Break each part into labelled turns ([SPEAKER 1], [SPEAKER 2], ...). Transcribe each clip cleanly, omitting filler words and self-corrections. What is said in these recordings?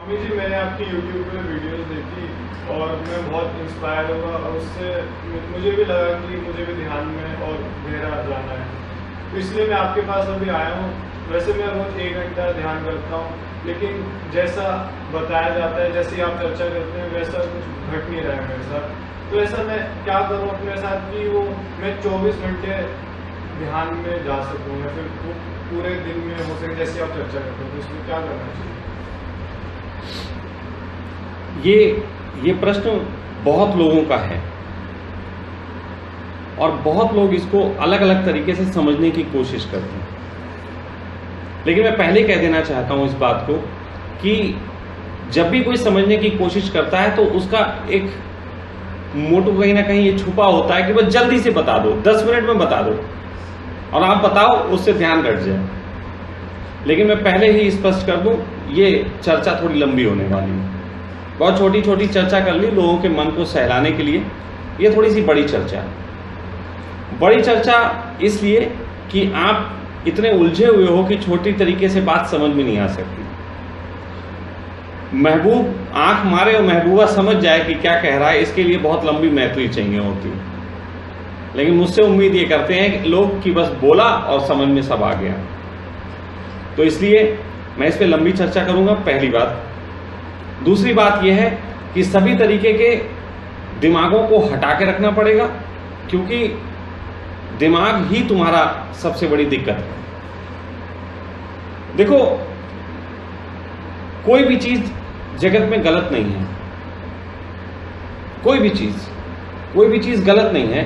[SPEAKER 1] स्वामी जी, मैंने आपकी YouTube पे वीडियोस देखी और मैं बहुत इंस्पायर हुआ और उससे मुझे भी लगा कि मुझे भी ध्यान में और गहरा जाना है, तो इसलिए मैं आपके पास अभी आया हूँ। वैसे मैं रोज 1 घंटा ध्यान करता हूँ, लेकिन जैसा बताया जाता है, जैसे आप चर्चा करते हैं, वैसा कुछ घट नहीं रहा है मेरे साथ। तो ऐसा मैं क्या करूँ अपने साथ कि वो मैं 24 घंटे ध्यान में जा सकूँ, या फिर वो पूरे दिन में हो सके जैसे आप चर्चा करते हैं, तो इसमें क्या करना चाहिए?
[SPEAKER 2] ये प्रश्न बहुत लोगों का है और बहुत लोग इसको अलग अलग तरीके से समझने की कोशिश करते हैं। लेकिन मैं पहले कह देना चाहता हूं इस बात को कि जब भी कोई समझने की कोशिश करता है तो उसका एक मोटो कहीं ना कहीं ये छुपा होता है कि बस जल्दी से बता दो, 10 मिनट में बता दो और आप बताओ, उससे ध्यान घट जाए। लेकिन मैं पहले ही स्पष्ट कर दूं, ये चर्चा थोड़ी लंबी होने वाली है। बहुत छोटी छोटी चर्चा कर ली लोगों के मन को सहलाने के लिए, ये थोड़ी सी बड़ी चर्चा है। बड़ी चर्चा इसलिए कि आप इतने उलझे हुए हो कि छोटी तरीके से बात समझ में नहीं आ सकती। महबूब आंख मारे और महबूबा समझ जाए कि क्या कह रहा है, इसके लिए बहुत लंबी मैत्री चाहिए होती है। लेकिन मुझसे उम्मीद ये करते हैं कि लोग कि बस बोला और समझ में सब आ गया। तो इसलिए मैं इस पे लंबी चर्चा करूंगा, पहली बात। दूसरी बात यह है कि सभी तरीके के दिमागों को हटा के रखना पड़ेगा, क्योंकि दिमाग ही तुम्हारा सबसे बड़ी दिक्कत है। देखो, कोई भी चीज जगत में गलत नहीं है, कोई भी चीज गलत नहीं है,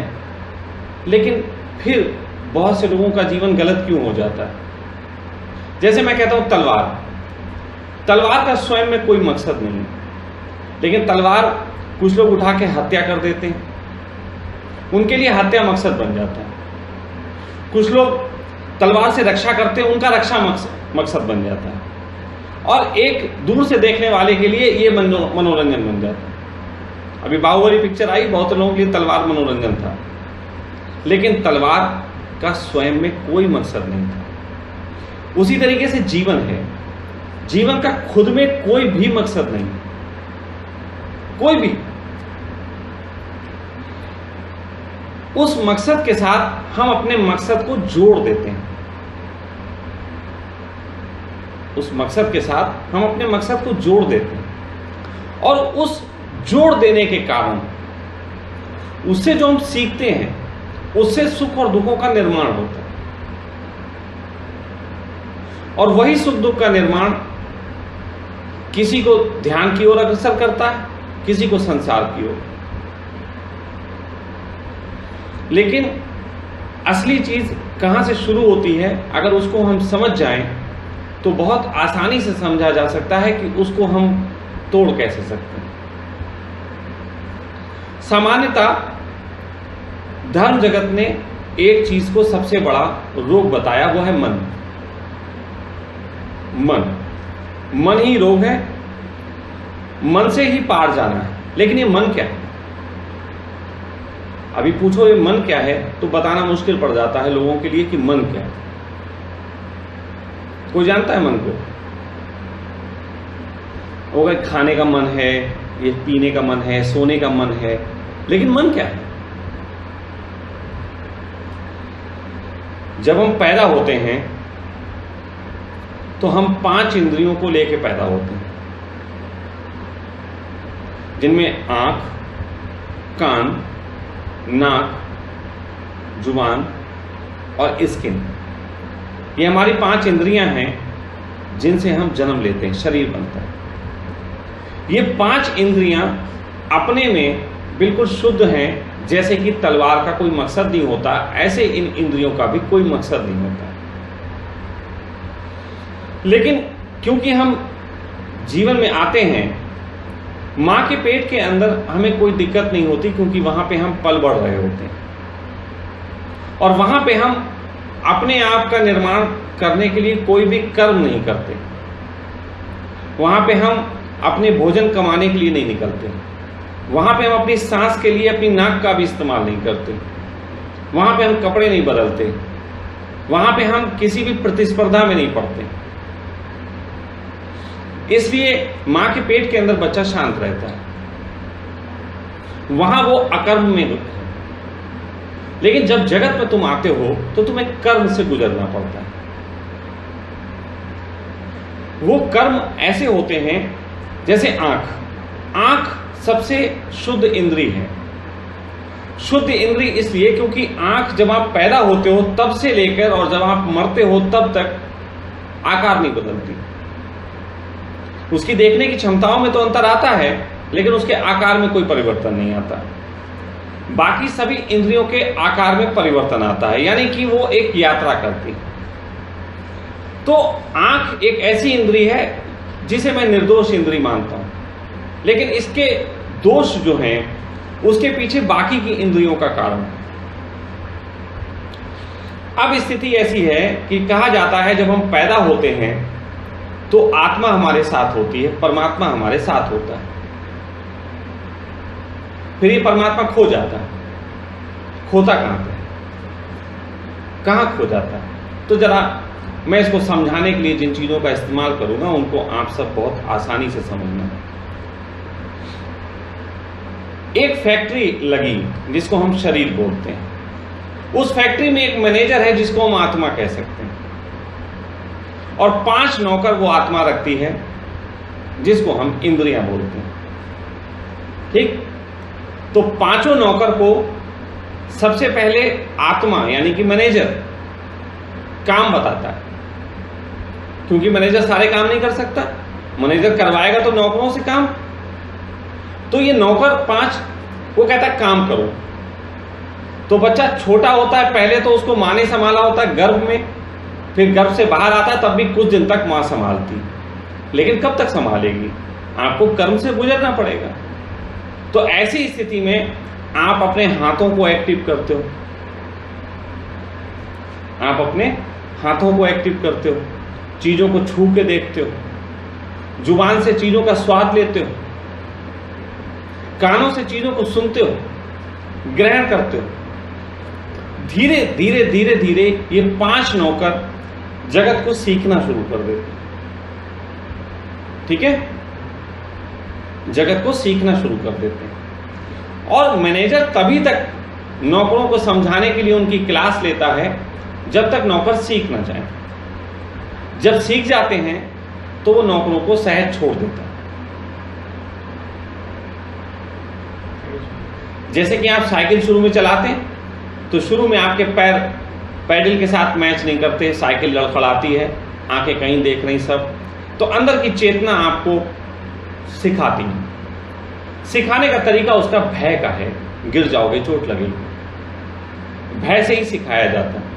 [SPEAKER 2] लेकिन फिर बहुत से लोगों का जीवन गलत क्यों हो जाता है? जैसे मैं कहता हूं तलवार का स्वयं में कोई मकसद नहीं है, लेकिन तलवार कुछ लोग उठा के हत्या कर देते हैं, उनके लिए हत्या मकसद बन जाता है। कुछ लोग तलवार से रक्षा करते हैं, उनका रक्षा मकसद बन जाता है। और एक दूर से देखने वाले के लिए ये मनोरंजन बन जाता है। अभी बाहुबली पिक्चर आई, बहुत लोगों के लिए तलवार मनोरंजन था, लेकिन तलवार का स्वयं में कोई मकसद नहीं था। उसी तरीके से जीवन है, जीवन का खुद में कोई भी मकसद नहीं, कोई भी। उस मकसद के साथ हम अपने मकसद को जोड़ देते हैं, उस मकसद के साथ हम अपने मकसद को जोड़ देते हैं, और उस जोड़ देने के कारण उससे जो हम सीखते हैं, उससे सुख और दुखों का निर्माण होता है। और वही सुख दुख का निर्माण किसी को ध्यान की ओर अग्रसर करता है, किसी को संसार की ओर। लेकिन असली चीज कहां से शुरू होती है, अगर उसको हम समझ जाएं तो बहुत आसानी से समझा जा सकता है कि उसको हम तोड़ कैसे सकते हैं। सामान्यतः धर्म जगत ने एक चीज को सबसे बड़ा रोग बताया, वो है मन। मन ही रोग है, मन से ही पार जाना है। लेकिन ये मन क्या है? अभी पूछो ये मन क्या है तो बताना मुश्किल पड़ जाता है लोगों के लिए कि मन क्या है। कोई जानता है मन को? वो कहीं खाने का मन है, ये पीने का मन है, सोने का मन है, लेकिन मन क्या है? जब हम पैदा होते हैं तो हम 5 इंद्रियों को लेकर पैदा होते हैं, जिनमें आंख, कान, नाक, जुबान और स्किन, ये हमारी 5 इंद्रियां हैं जिनसे हम जन्म लेते हैं, शरीर बनता है। ये 5 इंद्रियां अपने में बिल्कुल शुद्ध हैं। जैसे कि तलवार का कोई मकसद नहीं होता, ऐसे इन इंद्रियों का भी कोई मकसद नहीं होता। लेकिन क्योंकि हम जीवन में आते हैं, मां के पेट के अंदर हमें कोई दिक्कत नहीं होती, क्योंकि वहां पे हम पल बढ़ रहे होते हैं और वहां पे हम अपने आप का निर्माण करने के लिए कोई भी कर्म नहीं करते। वहां पे हम अपने भोजन कमाने के लिए नहीं निकलते, वहां पे हम अपनी सांस के लिए अपनी नाक का भी इस्तेमाल नहीं करते, वहां पे हम कपड़े नहीं बदलते, वहां पे हम किसी भी प्रतिस्पर्धा में नहीं पड़ते। इसलिए मां के पेट के अंदर बच्चा शांत रहता है, वहां वो अकर्म में होता है। लेकिन जब जगत में तुम आते हो तो तुम्हें कर्म से गुजरना पड़ता है। वो कर्म ऐसे होते हैं जैसे आंख सबसे शुद्ध इंद्री है। शुद्ध इंद्री इसलिए क्योंकि आंख जब आप पैदा होते हो तब से लेकर और जब आप मरते हो तब तक आकार नहीं बदलती। उसकी देखने की क्षमताओं में तो अंतर आता है, लेकिन उसके आकार में कोई परिवर्तन नहीं आता। बाकी सभी इंद्रियों के आकार में परिवर्तन आता है, यानी कि वो एक यात्रा करती है। तो आंख एक ऐसी इंद्री है जिसे मैं निर्दोष इंद्री मानता हूं, लेकिन इसके दोष जो हैं उसके पीछे बाकी की इंद्रियों का कारण है। अब स्थिति ऐसी है कि कहा जाता है जब हम पैदा होते हैं तो आत्मा हमारे साथ होती है, परमात्मा हमारे साथ होता है। फिर ये परमात्मा खो जाता है। खोता कहां पे? कहां खो जाता है? तो जरा मैं इसको समझाने के लिए जिन चीजों का इस्तेमाल करूंगा उनको आप सब बहुत आसानी से समझना। एक फैक्ट्री लगी जिसको हम शरीर बोलते हैं। उस फैक्ट्री में एक मैनेजर है जिसको हम आत्मा कह सकते हैं, और 5 नौकर वो आत्मा रखती है जिसको हम इंद्रियां बोलते हैं। ठीक? तो 5 नौकर को सबसे पहले आत्मा यानी कि मैनेजर काम बताता है, क्योंकि मैनेजर सारे काम नहीं कर सकता। मैनेजर करवाएगा तो नौकरों से काम। तो ये नौकर 5 वो कहता है काम करो। तो बच्चा छोटा होता है, पहले तो उसको मां ने संभाला होता है गर्भ में, फिर गर्भ से बाहर आता है तब भी कुछ दिन तक मां संभालती, लेकिन कब तक संभालेगी? आपको कर्म से गुजरना पड़ेगा। तो ऐसी स्थिति में आप अपने हाथों को एक्टिव करते हो, आप अपने हाथों को एक्टिव करते हो, चीजों को छू के देखते हो, जुबान से चीजों का स्वाद लेते हो, कानों से चीजों को सुनते हो, ग्रहण करते हो। धीरे धीरे धीरे धीरे ये 5 नौकर जगत को सीखना शुरू कर देते। ठीक है? जगत को सीखना शुरू कर देते हैं। और मैनेजर तभी तक नौकरों को समझाने के लिए उनकी क्लास लेता है जब तक नौकर सीख ना जाए। जब सीख जाते हैं तो वो नौकरों को सहज छोड़ देता है। जैसे कि आप साइकिल शुरू में चलाते हैं तो शुरू में आपके पैर पैडल के साथ मैच नहीं करते, साइकिल लड़खड़ाती है, आंखें कहीं देख रही सब। तो अंदर की चेतना आपको सिखाती है। सिखाने का तरीका उसका भय का है, गिर जाओगे चोट लगेगी, भय से ही सिखाया जाता है।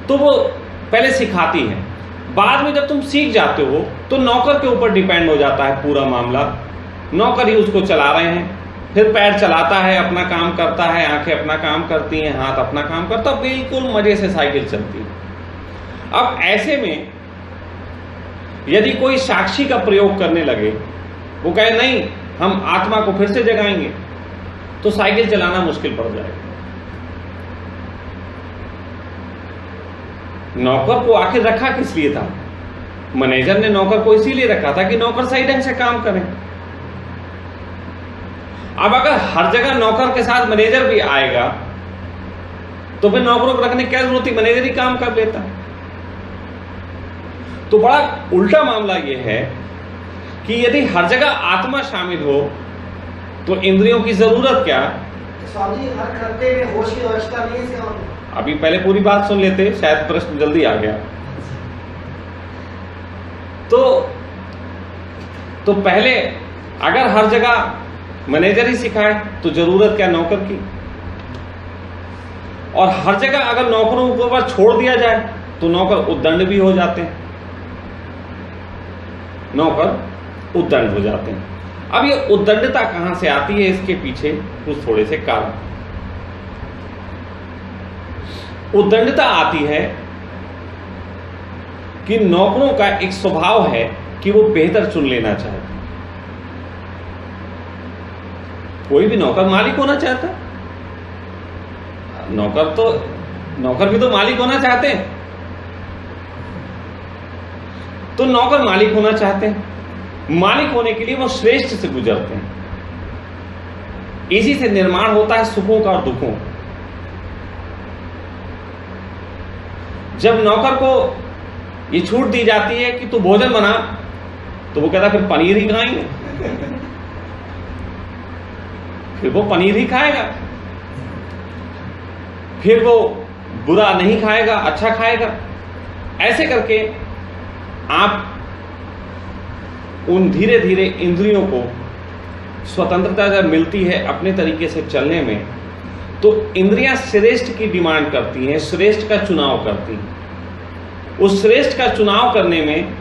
[SPEAKER 2] तो वो पहले सिखाती है, बाद में जब तुम सीख जाते हो तो नौकर के ऊपर डिपेंड हो जाता है पूरा मामला। नौकर ही उसको चला रहे हैं, फिर पैर चलाता है, अपना काम करता है, आंखें अपना काम करती हैं, हाथ अपना काम करता, बिल्कुल मजे से साइकिल चलती है। अब ऐसे में यदि कोई साक्षी का प्रयोग करने लगे, वो कहे नहीं हम आत्मा को फिर से जगाएंगे, तो साइकिल चलाना मुश्किल पड़ जाएगा। नौकर को आखिर रखा किस लिए था? मैनेजर ने नौकर को इसीलिए रखा था कि नौकर सही ढंग से काम करें। अब अगर हर जगह नौकर के साथ मैनेजर भी आएगा तो फिर नौकरों को रखने की क्या जरूरत थी? मैनेजर ही काम कर लेता। तो बड़ा उल्टा मामला यह है कि यदि हर जगह आत्मा शामिल हो तो इंद्रियों की जरूरत क्या?
[SPEAKER 3] स्वामी जी, हर करते में होश की आवश्यकता नहीं है इसका मतलब?
[SPEAKER 2] अभी पहले पूरी बात सुन लेते, शायद प्रश्न जल्दी आ गया। तो पहले अगर हर जगह मैनेजर ही सिखाए तो जरूरत क्या नौकर की? और हर जगह अगर नौकरों को ऊपर छोड़ दिया जाए तो नौकर उद्दंड भी हो जाते हैं, नौकर उद्दंड हो जाते हैं। अब ये उद्दंडता कहां से आती है, इसके पीछे कुछ थोड़े से कारण। उद्दंडता आती है कि नौकरों का एक स्वभाव है कि वो बेहतर चुन लेना चाहते हैं। कोई भी नौकर मालिक होना चाहता है, नौकर भी तो मालिक होना चाहते हैं। तो नौकर मालिक होना चाहते हैं, मालिक होने के लिए वो श्रेष्ठ से गुजरते हैं। इसी से निर्माण होता है सुखों का और दुखों। जब नौकर को ये छूट दी जाती है कि तू भोजन बना, तो वो कहता फिर पनीर ही खाएंगे, फिर वो पनीर ही खाएगा, फिर वो बुरा नहीं खाएगा, अच्छा खाएगा। ऐसे करके आप उन धीरे धीरे इंद्रियों को स्वतंत्रता जब मिलती है अपने तरीके से चलने में, तो इंद्रियां श्रेष्ठ की डिमांड करती हैं, श्रेष्ठ का चुनाव करती हैं। उस श्रेष्ठ का चुनाव करने में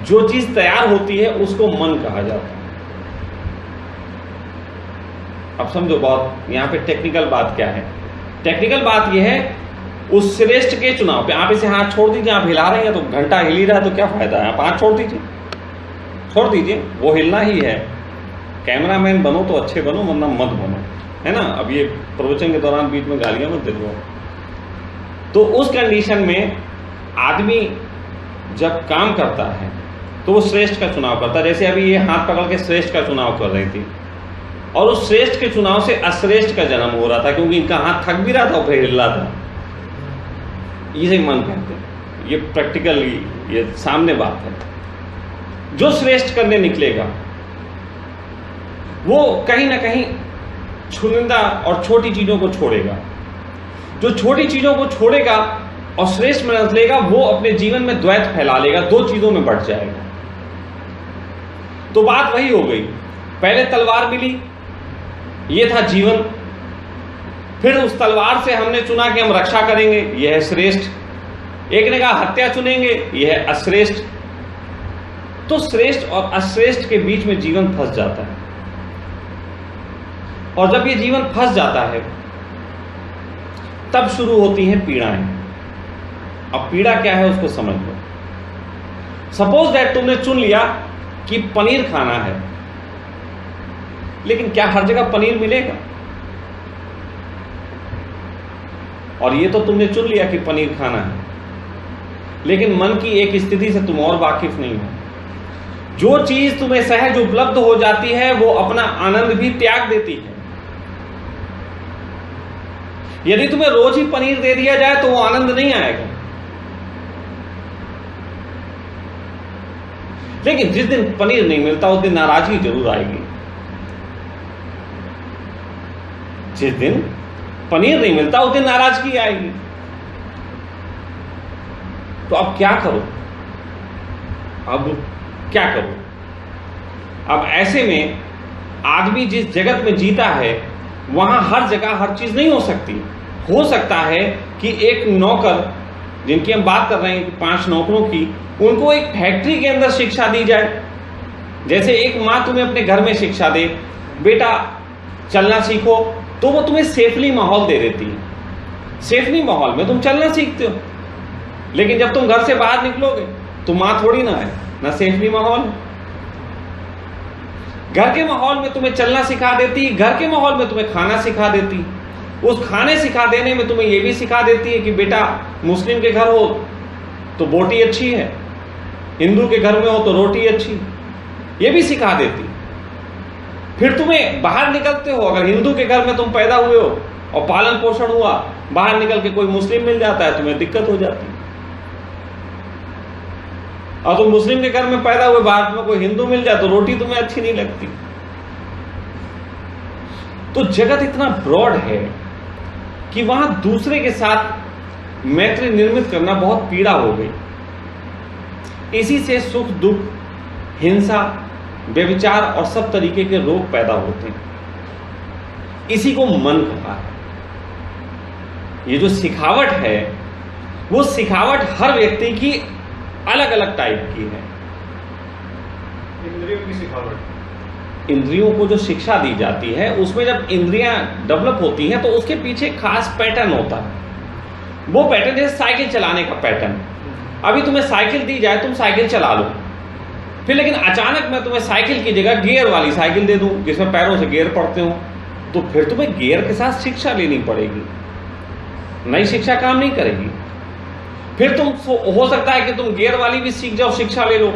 [SPEAKER 2] जो चीज तैयार होती है उसको मन कहा जाता है। अब समझो बहुत यहां पे टेक्निकल बात क्या है। टेक्निकल बात यह है उस श्रेष्ठ के चुनाव पे। आप इसे हाथ छोड़ दीजिए, आप हिला रहे हैं तो घंटा हिल ही रहा है तो क्या फायदा है, आप हाथ छोड़ दीजिए, छोड़ दीजिए, वो हिलना ही है। कैमरामैन बनो तो अच्छे बनो, वरना मत बनो, है ना। अब ये प्रवचन के दौरान बीच में गालियां मत दे। तो उस कंडीशन में आदमी जब काम करता है तो वो श्रेष्ठ का चुनाव करता है। जैसे अभी ये हाथ पकड़ के श्रेष्ठ का चुनाव कर रही थी, और उस श्रेष्ठ के चुनाव से अश्रेष्ठ का जन्म हो रहा था, क्योंकि इनका हाथ थक भी रहा था और फिर हिल रहा था। इसे मन कहते हैं, ये प्रैक्टिकली ये सामने बात है। जो श्रेष्ठ करने निकलेगा वो कहीं ना कहीं छुनिंदा और छोटी चीजों को छोड़ेगा। जो छोटी चीजों को छोड़ेगा और श्रेष्ठ में निकलेगा, वो अपने जीवन में द्वैत फैला लेगा, दो चीजों में बढ़ जाएगा। तो बात वही हो गई, पहले तलवार मिली, ये था जीवन। फिर उस तलवार से हमने चुना कि हम रक्षा करेंगे, यह है श्रेष्ठ। एक ने कहा हत्या चुनेंगे, यह है अश्रेष्ठ। तो श्रेष्ठ और अश्रेष्ठ के बीच में जीवन फंस जाता है। और जब ये जीवन फंस जाता है तब शुरू होती हैं पीड़ाएं। अब पीड़ा क्या है उसको समझ लो। सपोज दैट तुमने चुन लिया कि पनीर खाना है, लेकिन क्या हर जगह पनीर मिलेगा? और ये तो तुमने चुन लिया कि पनीर खाना है, लेकिन मन की एक स्थिति से तुम और वाकिफ नहीं हो। जो चीज तुम्हें सहज उपलब्ध हो जाती है वो अपना आनंद भी त्याग देती है। यदि तुम्हें रोज ही पनीर दे दिया जाए तो वो आनंद नहीं आएगा। लेकिन जिस दिन पनीर नहीं मिलता उस दिन नाराजगी जरूर आएगी। जिस दिन पनीर नहीं मिलता उस दिन नाराजगी आएगी। तो अब क्या करो? अब क्या करो? अब ऐसे में आदमी जिस जगत में जीता है वहां हर जगह हर चीज नहीं हो सकती। हो सकता है कि एक नौकर, जिनकी हम बात कर रहे हैं कि 5 नौकरों की, उनको एक फैक्ट्री के अंदर शिक्षा दी जाए। जैसे एक माँ तुम्हें अपने घर में शिक्षा दे, बेटा चलना सीखो, तो वो तुम्हें सेफली माहौल दे देती है। सेफली माहौल में तुम चलना सीखते हो। लेकिन जब तुम घर से बाहर निकलोगे तो माँ थोड़ी ना है, ना सेफली माहौल। घर के माहौल में तुम्हें चलना सिखा देती, घर के माहौल में तुम्हें खाना सिखा देती। उस खाने सिखा देने में तुम्हें यह भी सिखा देती है कि बेटा मुस्लिम के घर हो तो बोटी अच्छी है, हिंदू के घर में हो तो रोटी अच्छी, ये भी सिखा देती। फिर तुम्हें बाहर निकलते हो, अगर हिंदू के घर में तुम पैदा हुए हो और पालन पोषण हुआ, बाहर निकल के कोई मुस्लिम मिल जाता है, तुम्हें दिक्कत हो जाती है। और तुम मुस्लिम के घर में पैदा हुए, बाहर में कोई हिंदू मिल जाए तो रोटी तुम्हें अच्छी नहीं लगती। तो जगत इतना ब्रॉड है कि वहां दूसरे के साथ मैत्री निर्मित करना बहुत पीड़ा हो गई। इसी से सुख दुख, हिंसा, व्यभिचार और सब तरीके के रोग पैदा होते हैं। इसी को मन कहा है। ये जो सिखावट है वो सिखावट हर व्यक्ति की अलग अलग टाइप की है।
[SPEAKER 1] इंद्रियों की सिखावट,
[SPEAKER 2] इंद्रियों को जो शिक्षा दी जाती है उसमें जब इंद्रियां डेवलप होती हैं तो उसके पीछे खास पैटर्न होता है। वो पैटर्न जैसे साइकिल चलाने का पैटर्न। अभी तुम्हें साइकिल दी जाए, तुम साइकिल चला लो, फिर लेकिन अचानक मैं तुम्हें साइकिल की जगह गियर वाली साइकिल दे दूं जिसमें पैरों से गियर पड़ते हो, तो फिर तुम्हें गियर के साथ शिक्षा लेनी पड़ेगी। नई शिक्षा काम नहीं करेगी। फिर तुम हो सकता है कि तुम गियर वाली भी सीख जाओ, शिक्षा ले लो,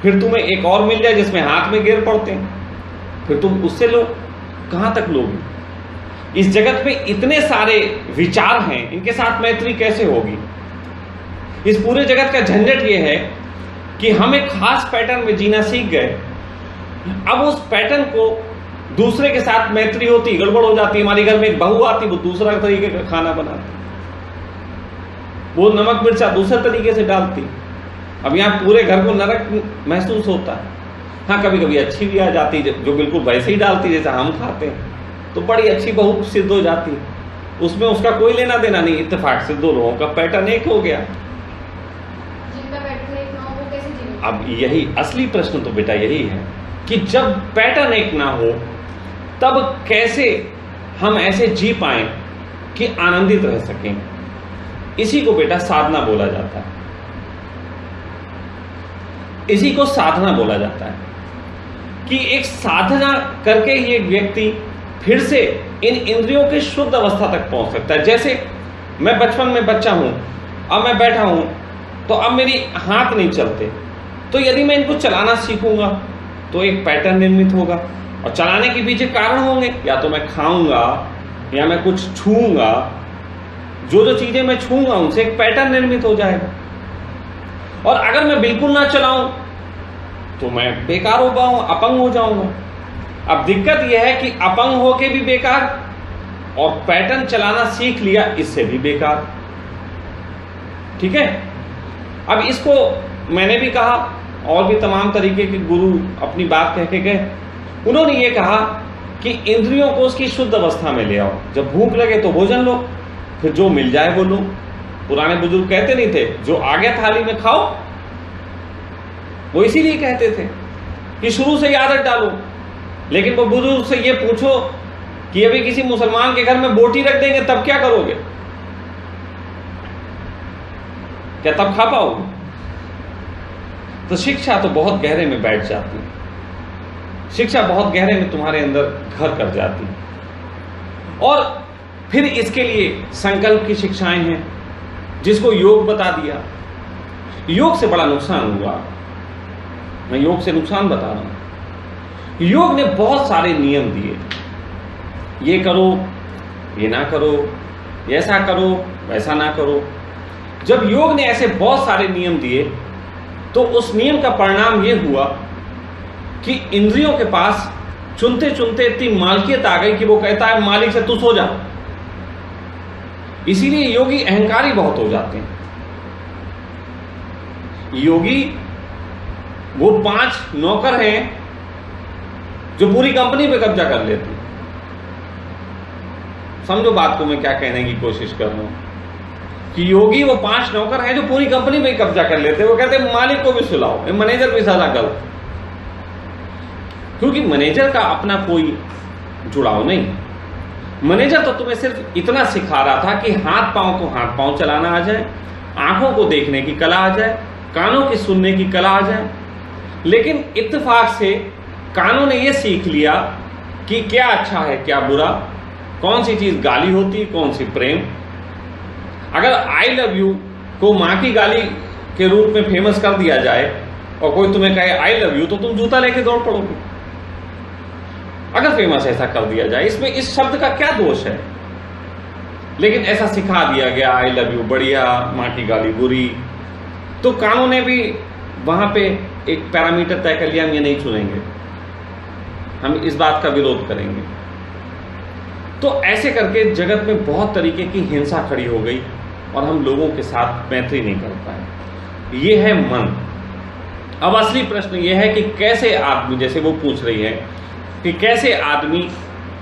[SPEAKER 2] फिर तुम्हें एक और मिल जाए जिसमें हाथ में गियर पड़ते हैं, फिर तुम उससे लो। कहां तक लोगे? इस जगत में इतने सारे विचार हैं, इनके साथ मैत्री कैसे होगी? इस पूरे जगत का झंझट यह है कि हम एक खास पैटर्न में जीना सीख गए, अब उस पैटर्न को दूसरे के साथ मैत्री होती गड़बड़ हो जाती है। हमारे घर में एक बहू आती, वो दूसरा तरीके का खाना बनाती, वो नमक मिर्चा दूसरे तरीके से डालती। अब यहां पूरे घर को नरक महसूस होता है। हाँ, कभी कभी अच्छी भी आ जाती जो बिल्कुल वैसे ही डालती जैसा हम खाते हैं, तो बड़ी अच्छी बहू सिद्ध हो जाती है। उसमें उसका कोई लेना देना नहीं, इत्तेफाक से दो लोगों का पैटर्न एक हो गया।
[SPEAKER 4] जिनका पैटर्न एक ना हो वो कैसे जीवेंगे?
[SPEAKER 2] अब यही असली प्रश्न तो बेटा यही है कि जब पैटर्न एक ना हो तब कैसे हम ऐसे जी पाए कि आनंदित रह सकें। इसी को बेटा साधना बोला जाता है, इसी को साधना बोला जाता है कि एक साधना करके ही एक व्यक्ति फिर से इन इंद्रियों की शुद्ध अवस्था तक पहुंच सकता है। जैसे मैं बचपन में बच्चा हूं, अब मैं बैठा हूं तो अब मेरी हाथ नहीं चलते, तो यदि मैं इनको चलाना सीखूंगा तो एक पैटर्न निर्मित होगा, और चलाने के पीछे कारण होंगे, या तो मैं खाऊंगा या मैं कुछ छूंगा, जो जो चीजें मैं छूंगा उनसे एक पैटर्न निर्मित हो जाएगा। और अगर मैं बिल्कुल ना चलाऊं तो मैं बेकार हो पाऊंगा, अपंग हो जाऊंगा। अब दिक्कत यह है कि अपंग होके भी बेकार और पैटर्न चलाना सीख लिया इससे भी बेकार। ठीक है, अब इसको मैंने भी कहा और भी तमाम तरीके के गुरु अपनी बात कह के गए। उन्होंने ये कहा कि इंद्रियों को उसकी शुद्ध अवस्था में ले आओ, जब भूख लगे तो भोजन लो, फिर जो मिल जाए वो लो। पुराने बुजुर्ग कहते नहीं थे जो आ गया थाली में खाओ, वो इसीलिए कहते थे कि शुरू से ही आदत डालो। लेकिन वो बुजुर्ग से ये पूछो कि अभी किसी मुसलमान के घर में बोटी रख देंगे तब क्या करोगे? क्या तब खा पाओगे? तो शिक्षा तो बहुत गहरे में बैठ जाती है, शिक्षा बहुत गहरे में तुम्हारे अंदर घर कर जाती है। और फिर इसके लिए संकल्प की शिक्षाएं हैं, जिसको योग बता दिया। योग से बड़ा नुकसान हुआ, मैं योग से नुकसान बता रहा हूं। योग ने बहुत सारे नियम दिए, ये करो, ये ना करो, ऐसा करो, वैसा ना करो। जब योग ने ऐसे बहुत सारे नियम दिए तो उस नियम का परिणाम यह हुआ कि इंद्रियों के पास चुनते चुनते इतनी मालकियत आ गई कि वो कहता है मालिक से तू सो जा। इसीलिए योगी अहंकारी बहुत हो जाते हैं। योगी वो 5 नौकर हैं जो पूरी कंपनी पे कब्जा कर लेते हैं। समझो बात को मैं क्या कहने की कोशिश कर रहा हूं कि योगी वो 5 नौकर हैं जो पूरी कंपनी पे कब्जा कर लेते हैं। वो कहते हैं मालिक को भी सुलाओ, मैनेजर भी सारा गलत, क्योंकि मैनेजर का अपना कोई जुड़ाव नहीं। मैनेजर तो तुम्हें सिर्फ इतना सिखा रहा था कि हाथ पांव को हाथ पांव चलाना आ जाए, आंखों को देखने की कला आ जाए, कानों की सुनने की कला आ जाए। लेकिन इत्तेफाक से कानों ने यह सीख लिया कि क्या अच्छा है क्या बुरा, कौन सी चीज गाली होती है, कौन सी प्रेम। अगर आई लव यू को मां की गाली के रूप में फेमस कर दिया जाए और कोई तुम्हें कहे आई लव यू तो तुम जूता लेके दौड़ पड़ोगे। अगर फेमस ऐसा कर दिया जाए, इसमें इस शब्द का क्या दोष है? लेकिन ऐसा सिखा दिया गया, आई लव यू बढ़िया, मां की गाली बुरी। तो कानों ने भी वहां पे एक पैरामीटर तय कर लिया, हम ये नहीं सुनेंगे, हम इस बात का विरोध करेंगे। तो ऐसे करके जगत में बहुत तरीके की हिंसा खड़ी हो गई और हम लोगों के साथ मैत्री नहीं कर पाए। ये है मन। अब असली प्रश्न ये है कि कैसे आदमी, जैसे वो पूछ रही है कि कैसे आदमी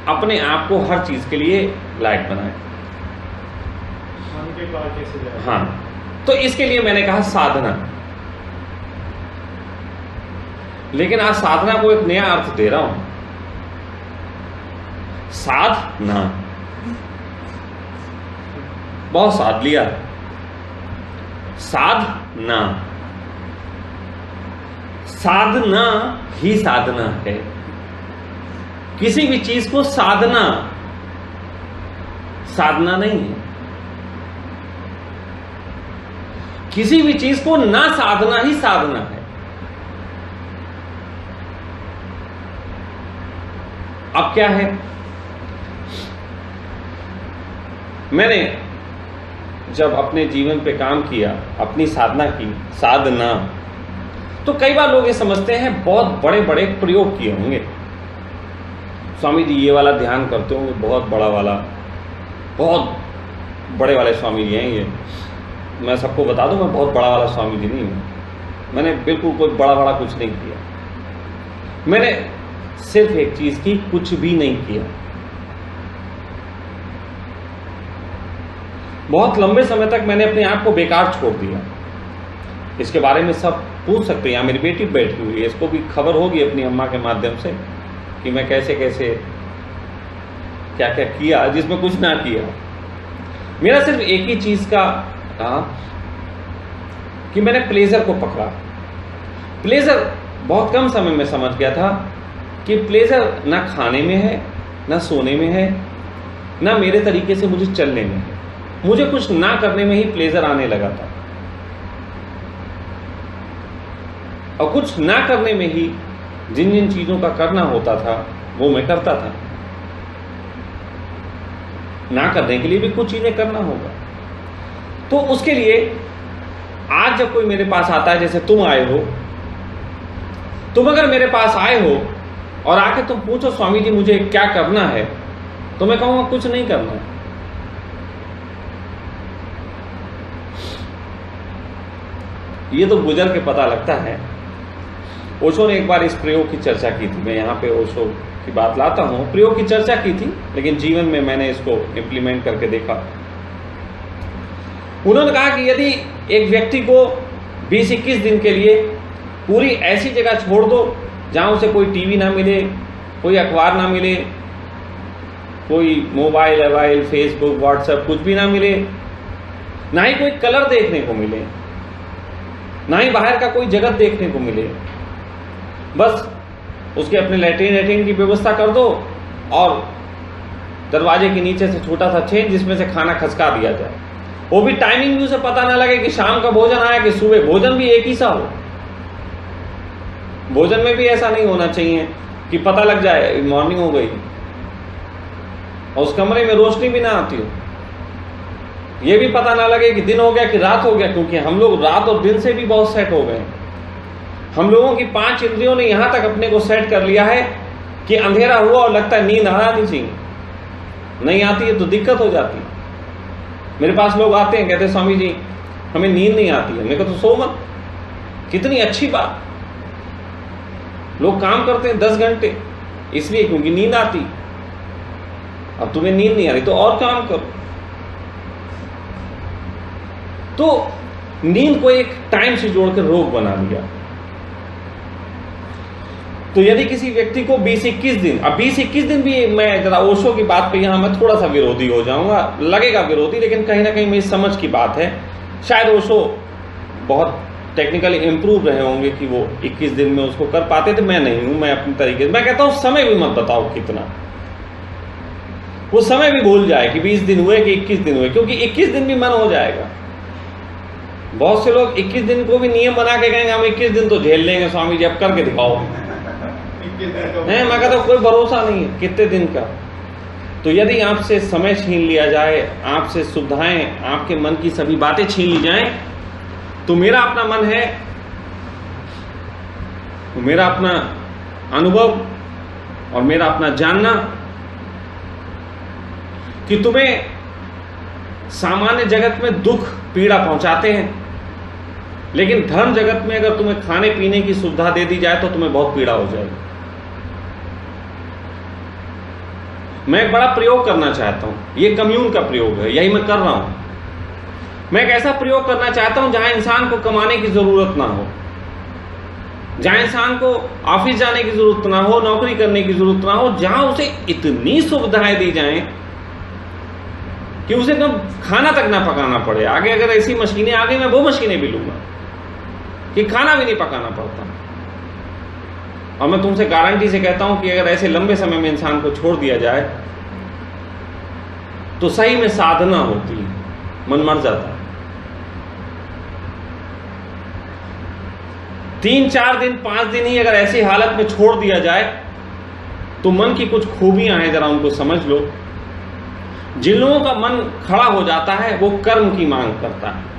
[SPEAKER 2] अपने आप को हर चीज के लिए लायक बनाए।
[SPEAKER 1] मन के पार कैसे जाए?
[SPEAKER 2] हाँ, तो इसके लिए मैंने कहा साधना। लेकिन आज साधना को एक नया अर्थ दे रहा हूं, साधना। बहुत साध लिया, साधना। साधना ही साधना है। किसी भी चीज को साधना, साधना नहीं है। किसी भी चीज को ना साधना ही साधना है। अब क्या है, मैंने जब अपने जीवन पे काम किया, अपनी साधना की, साधना, तो कई बार लोग ये समझते हैं बहुत बड़े बड़े प्रयोग किए होंगे। स्वामी जी ये वाला ध्यान करते होंगे, बहुत बड़ा वाला, बहुत बड़े वाले स्वामी जी हैं ये। मैं सबको बता दूं, मैं बहुत बड़ा वाला स्वामी जी नहीं हूं। मैंने बिल्कुल कोई बड़ा बड़ा कुछ नहीं किया। मैंने सिर्फ एक चीज की, कुछ भी नहीं किया। बहुत लंबे समय तक मैंने अपने आप को बेकार छोड़ दिया। इसके बारे में सब पूछ सकते हैं। यहाँ मेरी बेटी बैठी हुई है, इसको भी खबर होगी अपनी अम्मा के माध्यम से कि मैं कैसे कैसे क्या क्या किया, जिसमें कुछ ना किया। मेरा सिर्फ एक ही चीज का था कि मैंने प्लेजर को पकड़ा। प्लेजर बहुत कम समय में समझ गया था कि प्लेजर ना खाने में है, ना सोने में है, ना मेरे तरीके से मुझे चलने में है। मुझे कुछ ना करने में ही प्लेजर आने लगा था, और कुछ ना करने में ही जिन जिन चीजों का करना होता था वो मैं करता था। ना करने के लिए भी कुछ चीजें करना होगा। तो उसके लिए आज जब कोई मेरे पास आता है, जैसे तुम आए हो, तुम अगर मेरे पास आए हो और आके तुम पूछो स्वामी जी मुझे क्या करना है, तो मैं कहूंगा कुछ नहीं करना है। ये तो गुजर के पता लगता है। ओशो ने एक बार इस प्रयोग की चर्चा की थी। मैं यहाँ पे ओशो की बात लाता हूँ। प्रयोग की चर्चा की थी, लेकिन जीवन में मैंने इसको इंप्लीमेंट करके देखा। उन्होंने कहा कि यदि एक व्यक्ति को 20-21 दिन के लिए पूरी ऐसी जगह छोड़ दो जहाँ उसे कोई टीवी ना मिले, कोई अखबार ना मिले, कोई मोबाइल, फेसबुक, व्हाट्सएप कुछ भी ना मिले, ना ही कोई कलर देखने को मिले, ना ही बाहर का कोई जगत देखने को मिले, बस उसके अपने लैट्रिन की व्यवस्था कर दो और दरवाजे के नीचे से छोटा सा छेद जिसमें से खाना खसका दिया जाए। वो भी टाइमिंग भी उसे पता ना लगे कि शाम का भोजन आया कि सुबह। भोजन भी एक ही सा हो। भोजन में भी ऐसा नहीं होना चाहिए कि पता लग जाए मॉर्निंग हो गई और उस कमरे में रोशनी भी ना आती हो। ये भी पता ना लगे कि दिन हो गया कि रात हो गया, क्योंकि हम लोग रात और दिन से भी बहुत सेट हो गए। हम लोगों की 5 इंद्रियों ने यहां तक अपने को सेट कर लिया है कि अंधेरा हुआ और लगता है नींद आनी चाहिए, नहीं आती है तो दिक्कत हो जाती है। मेरे पास लोग आते हैं, कहते हैं स्वामी जी हमें नींद नहीं आती है। मैं कहता तो सो मत, कितनी अच्छी बात। लोग काम करते हैं 10 घंटे इसलिए क्योंकि नींद आती। अब तुम्हें नींद नहीं आ रही तो और काम करो। तो नींद को एक टाइम से जोड़कर रोग बना दिया। तो यदि किसी व्यक्ति को 20-21 दिन, अब 20-21 दिन भी मैं जरा ओशो की बात पे यहां मैं थोड़ा सा विरोधी हो जाऊंगा, लगेगा विरोधी, लेकिन कहीं ना कहीं मेरी समझ की बात है। शायद ओशो बहुत टेक्निकली इंप्रूव रहे होंगे कि वो 21 दिन में उसको कर पाते थे। मैं नहीं हूं, मैं अपने तरीके से मैं कहता हूं समय भी मत बताओ कितना, वो समय भी भूल जाए कि 20 दिन हुए कि 21 दिन हुए, क्योंकि 21 दिन भी मन हो जाएगा। बहुत से लोग 21 दिन को भी नियम बना के कहेंगे हम 21 दिन तो झेल लेंगे स्वामी जी, अब करके दिखाओ। मैं कहता हूं कोई भरोसा नहीं है कितने दिन का। तो यदि आपसे समय छीन लिया जाए, आपसे सुविधाएं, आपके मन की सभी बातें छीन ली जाएं, तो मेरा अपना मन है, मेरा अपना अनुभव और मेरा अपना जानना कि तुम्हें सामान्य जगत में दुख पीड़ा पहुंचाते हैं, लेकिन धर्म जगत में अगर तुम्हें खाने पीने की सुविधा दे दी जाए तो तुम्हें बहुत पीड़ा हो जाएगी। मैं एक बड़ा प्रयोग करना चाहता हूं, ये कम्यून का प्रयोग है, यही मैं कर रहा हूं। मैं एक ऐसा प्रयोग करना चाहता हूं जहां इंसान को कमाने की जरूरत ना हो, जहां इंसान को ऑफिस जाने की जरूरत ना हो, नौकरी करने की जरूरत ना हो, जहां उसे इतनी सुविधाएं दी जाएं कि उसे तो खाना तक ना पकाना पड़े। आगे अगर ऐसी मशीनें आ गई, मैं वो मशीनें भी लूंगा कि खाना भी नहीं पकाना पड़ता। और मैं तुमसे गारंटी से कहता हूं कि अगर ऐसे लंबे समय में इंसान को छोड़ दिया जाए तो सही में साधना होती है, मन मर जाता है। 3-4 दिन 5 दिन ही अगर ऐसी हालत में छोड़ दिया जाए तो मन की कुछ खूबियां हैं, जरा उनको समझ लो। जिन लोगों का मन खड़ा हो जाता है वो कर्म की मांग करता है।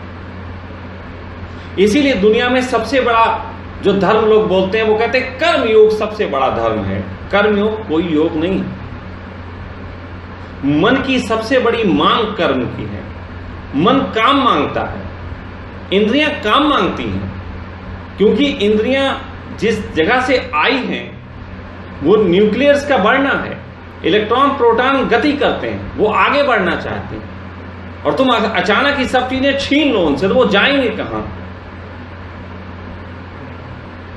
[SPEAKER 2] इसीलिए दुनिया में सबसे बड़ा जो धर्म लोग बोलते हैं वो कहते हैं कर्म योग सबसे बड़ा धर्म है। कर्म योग कोई योग नहीं, मन की सबसे बड़ी मांग कर्म की है। मन काम मांगता है, इंद्रियां काम मांगती हैं, क्योंकि इंद्रियां जिस जगह से आई हैं वो न्यूक्लियस का बढ़ना है। इलेक्ट्रॉन प्रोटॉन गति करते हैं, वो आगे बढ़ना चाहते हैं, और तुम अचानक ही सब चीजें छीन लो उनसे तो वो जाएंगे कहां।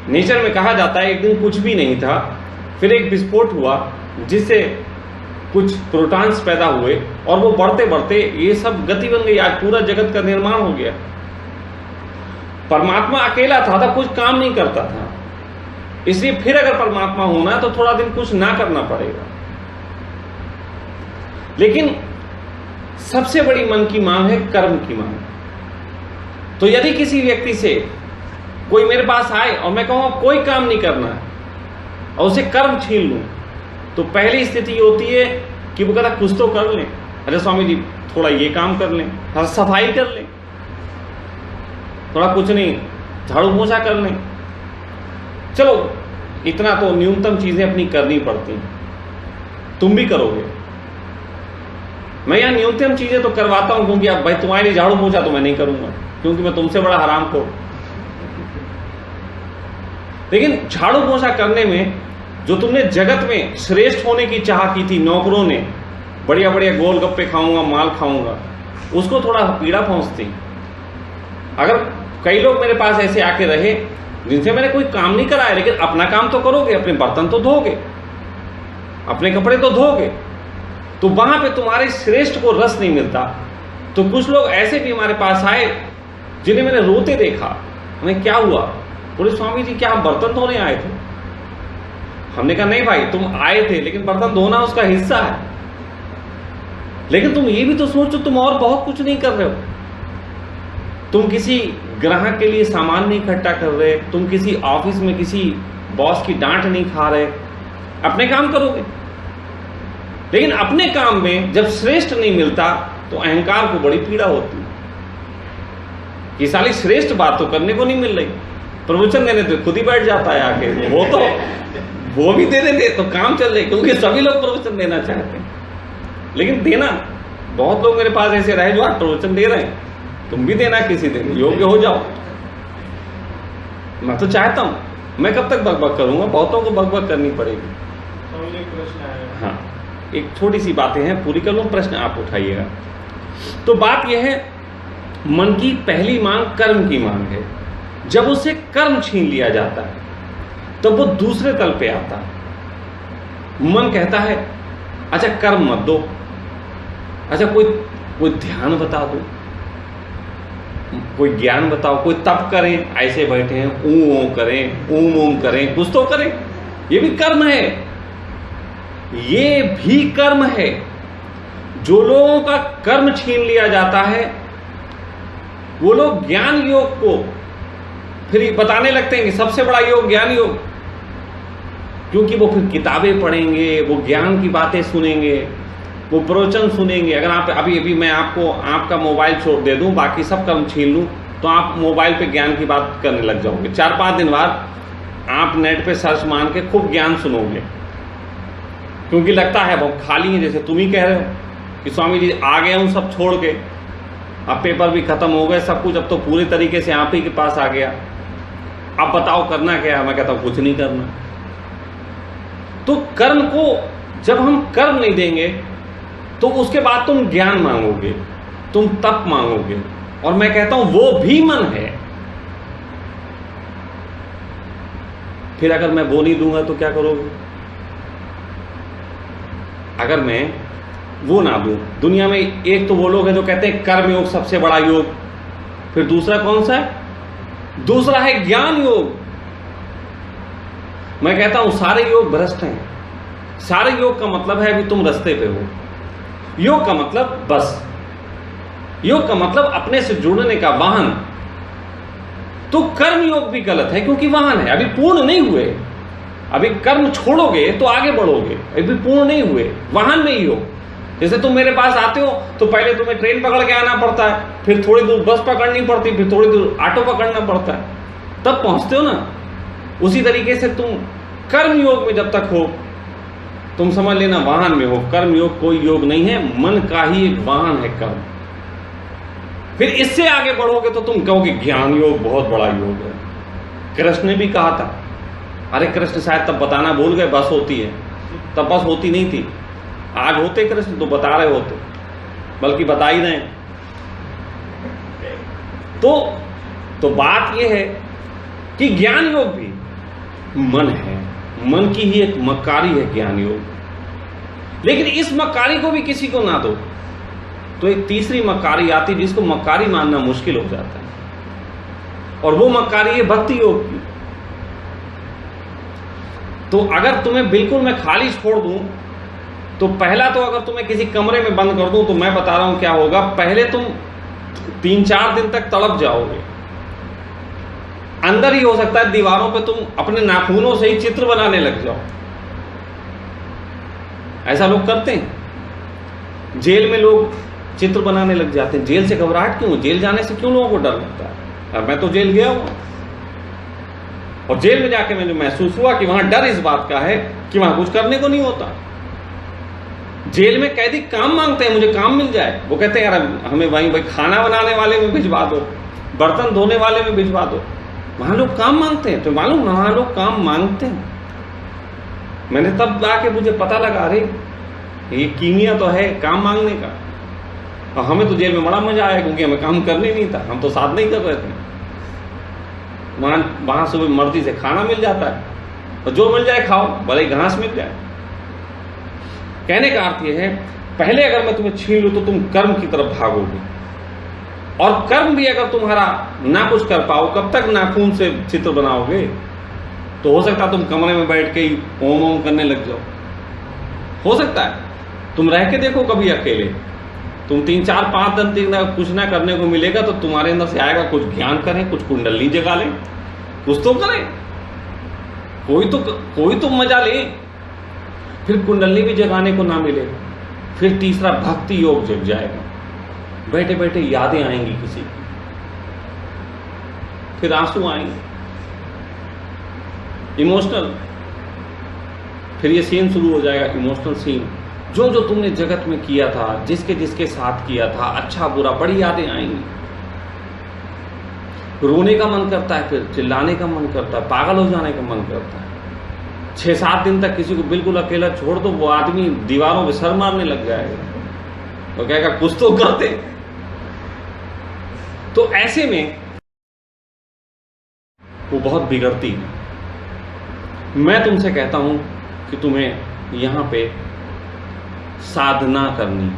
[SPEAKER 2] नेचर में कहा जाता है एक दिन कुछ भी नहीं था, फिर एक विस्फोट हुआ जिससे कुछ प्रोटॉन्स पैदा हुए और वो बढ़ते बढ़ते ये सब गति बन गई। आज पूरा जगत का निर्माण हो गया। परमात्मा अकेला था तो कुछ काम नहीं करता था, इसलिए फिर अगर परमात्मा होना है तो थोड़ा दिन कुछ ना करना पड़ेगा। लेकिन सबसे बड़ी मन की मांग है कर्म की मांग। तो यदि किसी व्यक्ति से कोई मेरे पास आए और मैं कहूंगा कोई काम नहीं करना है और उसे कर्म छीन लूं, तो पहली स्थिति होती है कि वो कहता कुछ तो कर लें। अरे स्वामी जी थोड़ा ये काम कर लें, थोड़ा सफाई कर लें, थोड़ा कुछ नहीं झाड़ू पोछा कर लें। चलो इतना तो न्यूनतम चीजें अपनी करनी पड़ती हैं, तुम भी करोगे। मैं यहां न्यूनतम चीजें तो करवाता हूं, क्योंकि अब भाई तुम्हारे लिए झाड़ू पोछा तो मैं नहीं करूंगा, क्योंकि मैं तुमसे बड़ा हराम को। लेकिन झाड़ू पोछा करने में जो तुमने जगत में श्रेष्ठ होने की चाह की थी, नौकरों ने बढ़िया बढ़िया गोलगप्पे खाऊंगा, माल खाऊंगा, उसको थोड़ा पीड़ा पहुंचती। अगर कई लोग मेरे पास ऐसे आके रहे जिनसे मैंने कोई काम नहीं कराया, लेकिन अपना काम तो करोगे, अपने बर्तन तो धोगे, अपने कपड़े तो धोगे, तो वहां पे तुम्हारे श्रेष्ठ को रस नहीं मिलता। तो कुछ लोग ऐसे भी हमारे पास आए जिन्हें मैंने रोते देखा। हमें क्या हुआ? बोले स्वामी जी क्या हम बर्तन धोने आए थे? हमने कहा नहीं भाई, तुम आए थे लेकिन बर्तन धोना उसका हिस्सा है। लेकिन तुम ये भी तो सोचो तुम और बहुत कुछ नहीं कर रहे हो। तुम किसी ग्राहक के लिए सामान नहीं इकट्ठा कर रहे, तुम किसी ऑफिस में किसी बॉस की डांट नहीं खा रहे, अपने काम करोगे। लेकिन अपने काम में जब श्रेष्ठ नहीं मिलता तो अहंकार को बड़ी पीड़ा होती है कि साली श्रेष्ठ बात तो करने को नहीं मिल रही, प्रवचन देने तो खुद ही बैठ जाता है आके, वो भी दे देंगे तो काम चल रहे, क्योंकि सभी लोग प्रवचन देना चाहते हैं। लेकिन देना, बहुत लोग मेरे पास ऐसे रहे जो आज प्रवचन दे रहे हैं, तुम भी देना किसी दिन, योग्य हो जाओ। मैं तो चाहता हूं, मैं कब तक बकबक करूंगा, बहुतों को बकबक करनी पड़ेगी। हाँ, एक छोटी सी बातें हैं, पूरी कर लूं, प्रश्न आप उठाइएगा। तो बात यह है, मन की पहली मांग कर्म की मांग है। जब उसे कर्म छीन लिया जाता है तो वो दूसरे तल पे आता है। मन कहता है अच्छा कर्म मत दो, अच्छा कोई ध्यान बता दो, कोई ज्ञान बताओ, कोई तप करें, ऐसे बैठे हैं ओम करें, ओम करें, कुछ तो करें। ये भी कर्म है, ये भी कर्म है। जो लोगों का कर्म छीन लिया जाता है वो लोग ज्ञान योग को फिर बताने लगते हैं कि सबसे बड़ा योग ज्ञान योग, क्योंकि वो फिर किताबें पढ़ेंगे, वो ज्ञान की बातें सुनेंगे, वो प्रवचन सुनेंगे। अगर आप अभी मैं आपको आपका मोबाइल छोड़ दे दूं, बाकी सब कर्म छीन लूं, तो आप मोबाइल पे ज्ञान की बात करने लग जाओगे। 4-5 दिन बाद आप नेट पे सर्च मान के खूब ज्ञान सुनोगे, क्योंकि लगता है बहुत खाली है। जैसे तुम ही कह रहे हो कि स्वामी जी आ गया हूं सब छोड़ के, अब पेपर भी खत्म हो गए, सब कुछ अब तो पूरे तरीके से आप ही के पास आ गया, अब बताओ करना क्या है? मैं कहता हूं कुछ नहीं करना। तो कर्म को जब हम कर्म नहीं देंगे तो उसके बाद तुम ज्ञान मांगोगे, तुम तप मांगोगे, और मैं कहता हूं वो भी मन है। फिर अगर मैं वो नहीं दूंगा तो क्या करोगे? अगर मैं वो ना दूं, दुनिया में एक तो वो लोग हैं जो कहते हैं कर्म योग सबसे बड़ा योग, फिर दूसरा कौन सा है? दूसरा है ज्ञान योग। मैं कहता हूं सारे योग भ्रष्ट हैं। सारे योग का मतलब है अभी तुम रास्ते पे हो। योग का मतलब बस, योग का मतलब अपने से जुड़ने का वाहन। तो कर्म योग भी गलत है, क्योंकि वाहन है, अभी पूर्ण नहीं हुए। अभी कर्म छोड़ोगे तो आगे बढ़ोगे, अभी पूर्ण नहीं हुए, वाहन में ही हो। जैसे तुम मेरे पास आते हो तो पहले तुम्हें ट्रेन पकड़ के आना पड़ता है, फिर थोड़ी दूर बस पकड़नी पड़ती, फिर थोड़ी दूर ऑटो पकड़ना पड़ता है, तब पहुंचते हो ना। उसी तरीके से तुम कर्म योग में जब तक हो, तुम समझ लेना वाहन में हो। कर्म योग कोई योग नहीं है, मन का ही एक वाहन है कर्म। फिर इससे आगे बढ़ोगे तो तुम कहोगे ज्ञान योग बहुत बड़ा योग है। कृष्ण ने भी कहा था, अरे कृष्ण शायद तब बताना भूल गए, बस होती है, तब बस होती नहीं थी। आज होते कृष्ण तो बता रहे होते, बल्कि बता ही रहे। तो बात यह है कि ज्ञान योग भी मन है, मन की ही एक मक्कारी है ज्ञान योग। लेकिन इस मक्कारी को भी किसी को ना दो तो एक तीसरी मक्कारी आती जिसको मक्कारी मानना मुश्किल हो जाता है, और वो मक्कारी है भक्ति योग की। तो अगर तुम्हें बिल्कुल मैं खाली छोड़ दूं तो पहला तो अगर तुम्हें किसी कमरे में बंद कर दूं तो मैं बता रहा हूं क्या होगा। पहले तुम 3-4 दिन तक तड़प जाओगे, अंदर ही हो सकता है दीवारों पे तुम अपने नाखूनों से ही चित्र बनाने लग जाओ। ऐसा लोग करते हैं, जेल में लोग चित्र बनाने लग जाते हैं। जेल से घबराहट क्यों? जेल जाने से क्यों लोगों को डर लगता है? मैं तो जेल गया हूं, और जेल में जाके मुझे महसूस हुआ कि वहां डर इस बात का है कि वहां कुछ करने को नहीं होता। जेल में कैदी काम मांगते हैं, मुझे काम मिल जाए। वो कहते हैं यार हमें वहीं भाई खाना बनाने वाले में भिजवा दो, बर्तन धोने वाले में भिजवा दो। वहां लोग काम मांगते हैं, तो मालूम वहां लोग काम मांगते हैं। मैंने तब आके मुझे पता लगा, अरे ये कीमिया तो है काम मांगने का। और हमें तो जेल में बड़ा मजा आया क्योंकि हमें काम करने नहीं था, हम तो साथ नहीं कर रहे थे। वहां सुबह मर्जी से खाना मिल जाता है, और जो मिल जाए खाओ, भले ही घास मिल जाए। कहने का अर्थ यह है, पहले अगर मैं तुम्हें छीन लूं तो तुम कर्म की तरफ भागोगे, और कर्म भी अगर तुम्हारा ना कुछ कर पाओ, कब तक नाखून से चित्र बनाओगे? तो हो सकता है तुम कमरे में बैठ के ही ओम ओम करने लग जाओ। हो सकता है तुम रह के देखो कभी अकेले, तुम 3-4-5 दिन तक कुछ ना करने को मिलेगा तो तुम्हारे अंदर से आएगा कुछ ज्ञान करें, कुछ कुंडली जगा लें, कुछ तो करें, कोई तो मजा ले। फिर कुंडली भी जगाने को ना मिले, फिर तीसरा भक्ति योग जग जाएगा। बैठे बैठे यादें आएंगी किसी की, फिर आंसू आएंगे, इमोशनल, फिर ये सीन शुरू हो जाएगा, इमोशनल सीन। जो जो तुमने जगत में किया था, जिसके साथ किया था, अच्छा बुरा, बड़ी यादें आएंगी। रोने का मन करता है, फिर चिल्लाने का मन करता है, पागल हो जाने का मन करता है। 6-7 दिन तक किसी को बिल्कुल अकेला छोड़ दो, वो आदमी दीवारों पे सर मारने लग जाएगा, तो कहेगा कुछ तो करते। तो ऐसे में वो बहुत बिगड़ती है। मैं तुमसे कहता हूं कि तुम्हें यहां पे साधना करनी,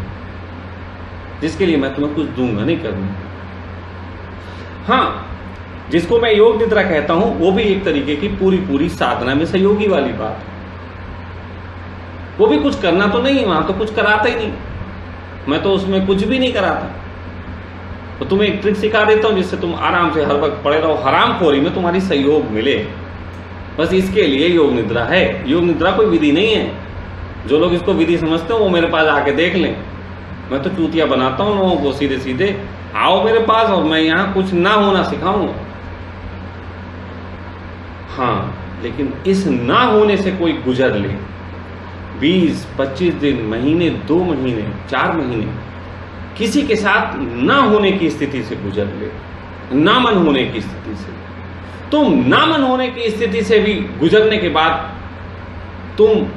[SPEAKER 2] जिसके लिए मैं तुम्हें कुछ दूंगा नहीं करनी। हां, जिसको मैं योग निद्रा कहता हूं वो भी एक तरीके की पूरी साधना में सहयोगी वाली बात है। वो भी कुछ करना तो नहीं है, वहां तो कुछ कराता ही नहीं, मैं तो उसमें कुछ भी नहीं कराता। तो तुम्हें एक ट्रिक सिखा देता हूं जिससे तुम आराम से हर वक्त पड़े रहो, हरामखोरी में तुम्हारी सहयोग मिले। बस इसके लिए योग निद्रा है। योग निद्रा कोई विधि नहीं है। जो लोग इसको विधि समझते हो वो मेरे पास आके देख लें। मैं तो चूतिया बनाता हूं लोगों को, सीधे सीधे आओ मेरे पास और मैं यहां कुछ ना होना सिखाऊंगा। हाँ, लेकिन इस ना होने से कोई गुजर ले, 20-25 दिन, महीने, 2 महीने, 4 महीने, किसी के साथ ना होने की स्थिति से गुजर ले, ना मन होने की स्थिति से। तुम ना मन होने की स्थिति से भी गुजरने के बाद तुम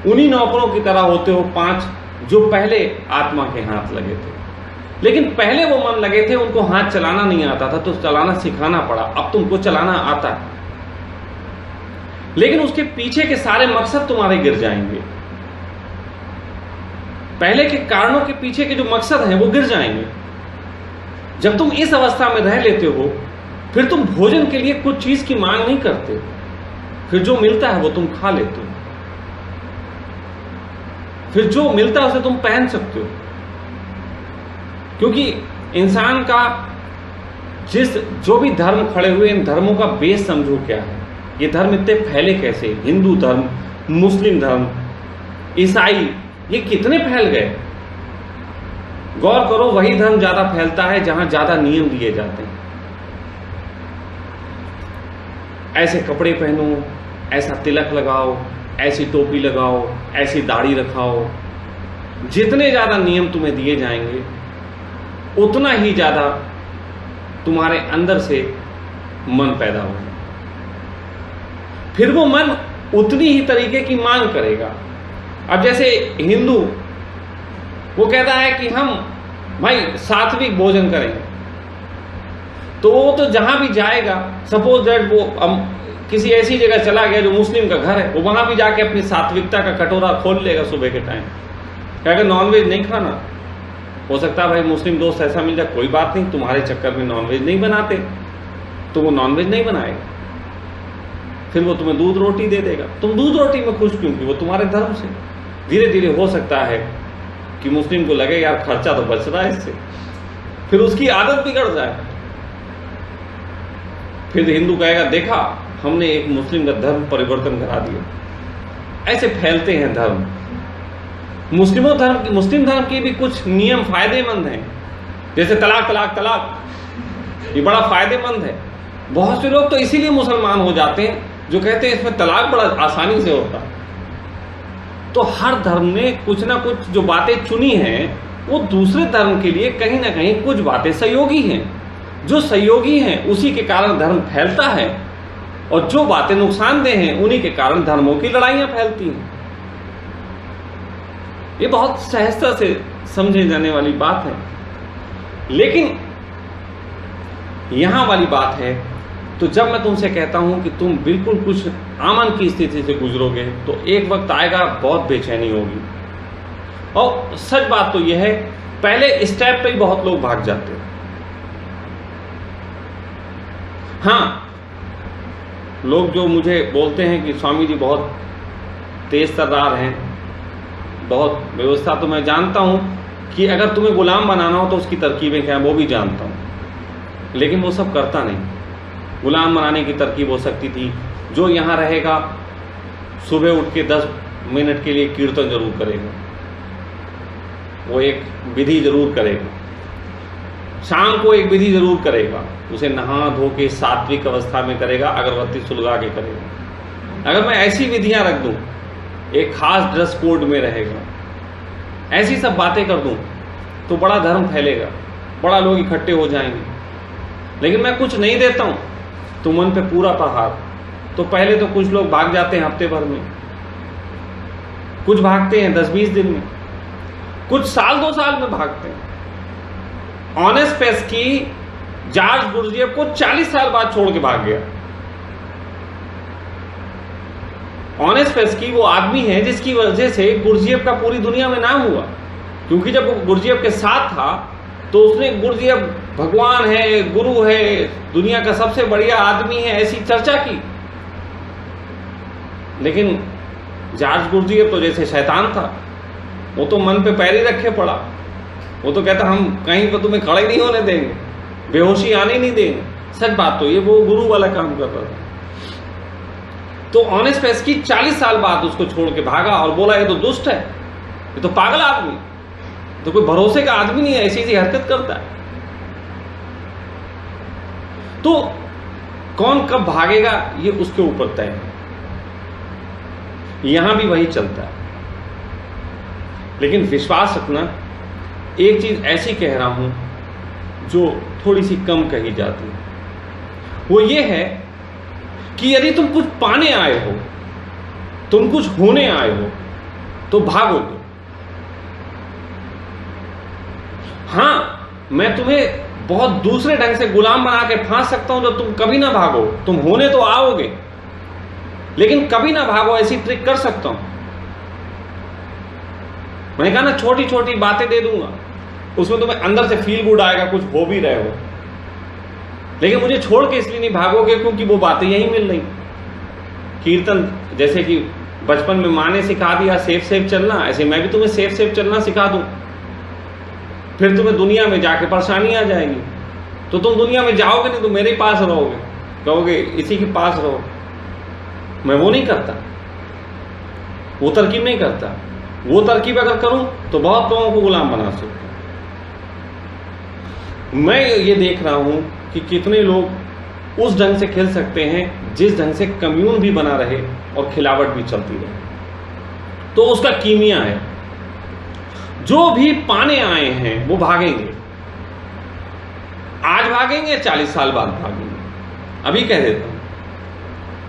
[SPEAKER 2] उन्हीं नौकरों की तरह होते हो 5 जो पहले आत्मा के हाथ लगे थे। लेकिन पहले वो मन लगे थे, उनको हाथ चलाना नहीं आता था, तो चलाना सिखाना पड़ा। अब तुमको चलाना आता है, लेकिन उसके पीछे के सारे मकसद तुम्हारे गिर जाएंगे। पहले के कारणों के पीछे के जो मकसद हैं वो गिर जाएंगे। जब तुम इस अवस्था में रह लेते हो, फिर तुम भोजन के लिए कुछ चीज की मांग नहीं करते, फिर जो मिलता है वो तुम खा लेते हो, फिर जो मिलता है उसे तुम पहन सकते हो। क्योंकि इंसान का जो भी धर्म खड़े हुए, इन धर्मों का बेस समझो क्या है। ये धर्म इतने फैले कैसे? हिंदू धर्म, मुस्लिम धर्म, ईसाई, ये कितने फैल गए? गौर करो, वही धर्म ज्यादा फैलता है जहां ज्यादा नियम दिए जाते हैं। ऐसे कपड़े पहनो, ऐसा तिलक लगाओ, ऐसी टोपी लगाओ, ऐसी दाढ़ी रखाओ। जितने ज्यादा नियम तुम्हें दिए जाएंगे उतना ही ज्यादा तुम्हारे अंदर से मन पैदा होगा। फिर वो मन उतनी ही तरीके की मांग करेगा। अब जैसे हिंदू वो कहता है कि हम भाई सात्विक भोजन करेंगे, तो वो तो जहां भी जाएगा, सपोज दैट वो किसी ऐसी जगह चला गया जो मुस्लिम का घर है, वो वहां भी जाके अपनी सात्विकता का कटोरा खोल लेगा सुबह के टाइम, कहेगा नॉनवेज नहीं खाना। हो सकता है भाई मुस्लिम दोस्त ऐसा मिल जाए, कोई बात नहीं, तुम्हारे चक्कर में नॉनवेज नहीं बनाते, तो वो नॉनवेज नहीं बनाएगा। फिर वो तुम्हें दूध रोटी दे देगा। तुम दूध रोटी में खुश क्योंकि वो तुम्हारे धर्म से। धीरे धीरे हो सकता है कि मुस्लिम को लगे यार खर्चा तो बच रहा है इससे, फिर उसकी आदत बिगड़ जाए। फिर हिंदू कहेगा देखा हमने एक मुस्लिम का धर्म परिवर्तन करा दिया। ऐसे फैलते हैं धर्म। मुस्लिम धर्म की भी कुछ नियम फायदेमंद हैं, जैसे तलाक तलाक तलाक, ये बड़ा फायदेमंद है। बहुत से लोग तो इसीलिए मुसलमान हो जाते हैं जो कहते हैं इसमें तलाक बड़ा आसानी से होता है। तो हर धर्म ने कुछ ना कुछ जो बातें चुनी हैं वो दूसरे धर्म के लिए कहीं ना कहीं कुछ बातें सहयोगी हैं। जो सहयोगी हैं उसी के कारण धर्म फैलता है, और जो बातें नुकसानदेह हैं उन्हीं के कारण धर्मों की लड़ाइयां फैलती हैं। ये बहुत सहजता से समझे जाने वाली बात है। लेकिन यहां वाली बात है, तो जब मैं तुमसे कहता हूं कि तुम बिल्कुल कुछ आमन की स्थिति से गुजरोगे तो एक वक्त आएगा बहुत बेचैनी होगी। और सच बात तो यह है, पहले स्टेप पे ही बहुत लोग भाग जाते हैं। हाँ, लोग जो मुझे बोलते हैं कि स्वामी जी बहुत तेज तर्रार हैं, बहुत व्यवस्था, तो मैं जानता हूं कि अगर तुम्हें गुलाम बनाना हो तो उसकी तरकीबें क्या है वो भी जानता हूं, लेकिन वो सब करता नहीं। गुलाम बनाने की तरकीब हो सकती थी, जो यहां रहेगा सुबह उठ के 10 मिनट के लिए कीर्तन जरूर करेगा, वो एक विधि जरूर करेगा, शाम को एक विधि जरूर करेगा, उसे नहा धो के सात्विक अवस्था में करेगा, अगरबत्ती सुलगा के करेगा। अगर मैं ऐसी विधियां रख दूं, एक खास ड्रेस कोड में रहेगा, ऐसी सब बातें कर दूं, तो बड़ा धर्म फैलेगा, बड़ा लोग इकट्ठे हो जाएंगे। लेकिन मैं कुछ नहीं देता हूं तो मन पे पूरा प्रहार। तो पहले तो कुछ लोग भाग जाते हैं हफ्ते भर में, कुछ भागते हैं 10-20 दिन में, कुछ साल 2 साल में भागते हैं। ऑनेस्ट पेस्की जॉर्ज गुरजेफ को 40 साल बाद छोड़ के भाग गया। ऑनेस्ट पेस्की वो आदमी है जिसकी वजह से गुरजेफ का पूरी दुनिया में नाम हुआ, क्योंकि जब वो गुरजेफ के साथ था तो उसने गुरजेफ भगवान है, गुरु है, दुनिया का सबसे बढ़िया आदमी है, ऐसी चर्चा की। लेकिन जॉर्ज गुरजेफ तो जैसे शैतान था, वो तो मन पे पैर ही रखे पड़ा। वो तो कहता हम कहीं पर तुम्हें खड़े नहीं होने देंगे, बेहोशी आने नहीं देंगे। सच बात तो ये वो गुरु वाला काम कर रहा था। तो ऑनेस्ट पेस्की 40 साल बाद उसको छोड़ के भागा और बोला ये तो दुष्ट है, ये तो पागल आदमी, तो कोई भरोसे का आदमी नहीं है, ऐसी ऐसी हरकत करता है। तो कौन कब भागेगा ये उसके ऊपर तय है। यहां भी वही चलता है। लेकिन विश्वास रखना, एक चीज ऐसी कह रहा हूं जो थोड़ी सी कम कही जाती है, वो ये है कि यदि तुम कुछ पाने आए हो, तुम कुछ होने आए हो, तो भागोगे। हां, मैं तुम्हें बहुत दूसरे ढंग से गुलाम बना के फांस सकता हूं जो तुम कभी ना भागो। तुम होने तो आओगे लेकिन कभी ना भागो, ऐसी ट्रिक कर सकता हूं। मैंने कहा ना छोटी छोटी बातें दे दूंगा, उसमें तुम्हें अंदर से फील गुड आएगा, कुछ हो भी रहे हो, लेकिन मुझे छोड़ के इसलिए नहीं भागोगे क्योंकि वो बातें यहीं मिल रही। कीर्तन जैसे कि बचपन में माँ ने सिखा दिया सेफ सेफ चलना, ऐसे मैं भी तुम्हें सेफ सेफ चलना सिखा दूं, फिर तुम्हें दुनिया में जाके परेशानी आ जाएगी। तो तुम दुनिया में जाओगे नहीं, तो मेरे पास रहोगे, कहोगे इसी के पास रहो। मैं वो नहीं करता, वो तरकीब नहीं करता। वो तरकीब अगर करूं तो बहुत लोगों को गुलाम बना सकता हूं। मैं ये देख रहा हूं कि कितने लोग उस ढंग से खेल सकते हैं जिस ढंग से कम्यून भी बना रहे और खिलावट भी चलती रहे। तो उसका कीमिया है। जो भी पाने आए हैं वो भागेंगे, आज भागेंगे 40 साल बाद भागेंगे, अभी कह देता हूं।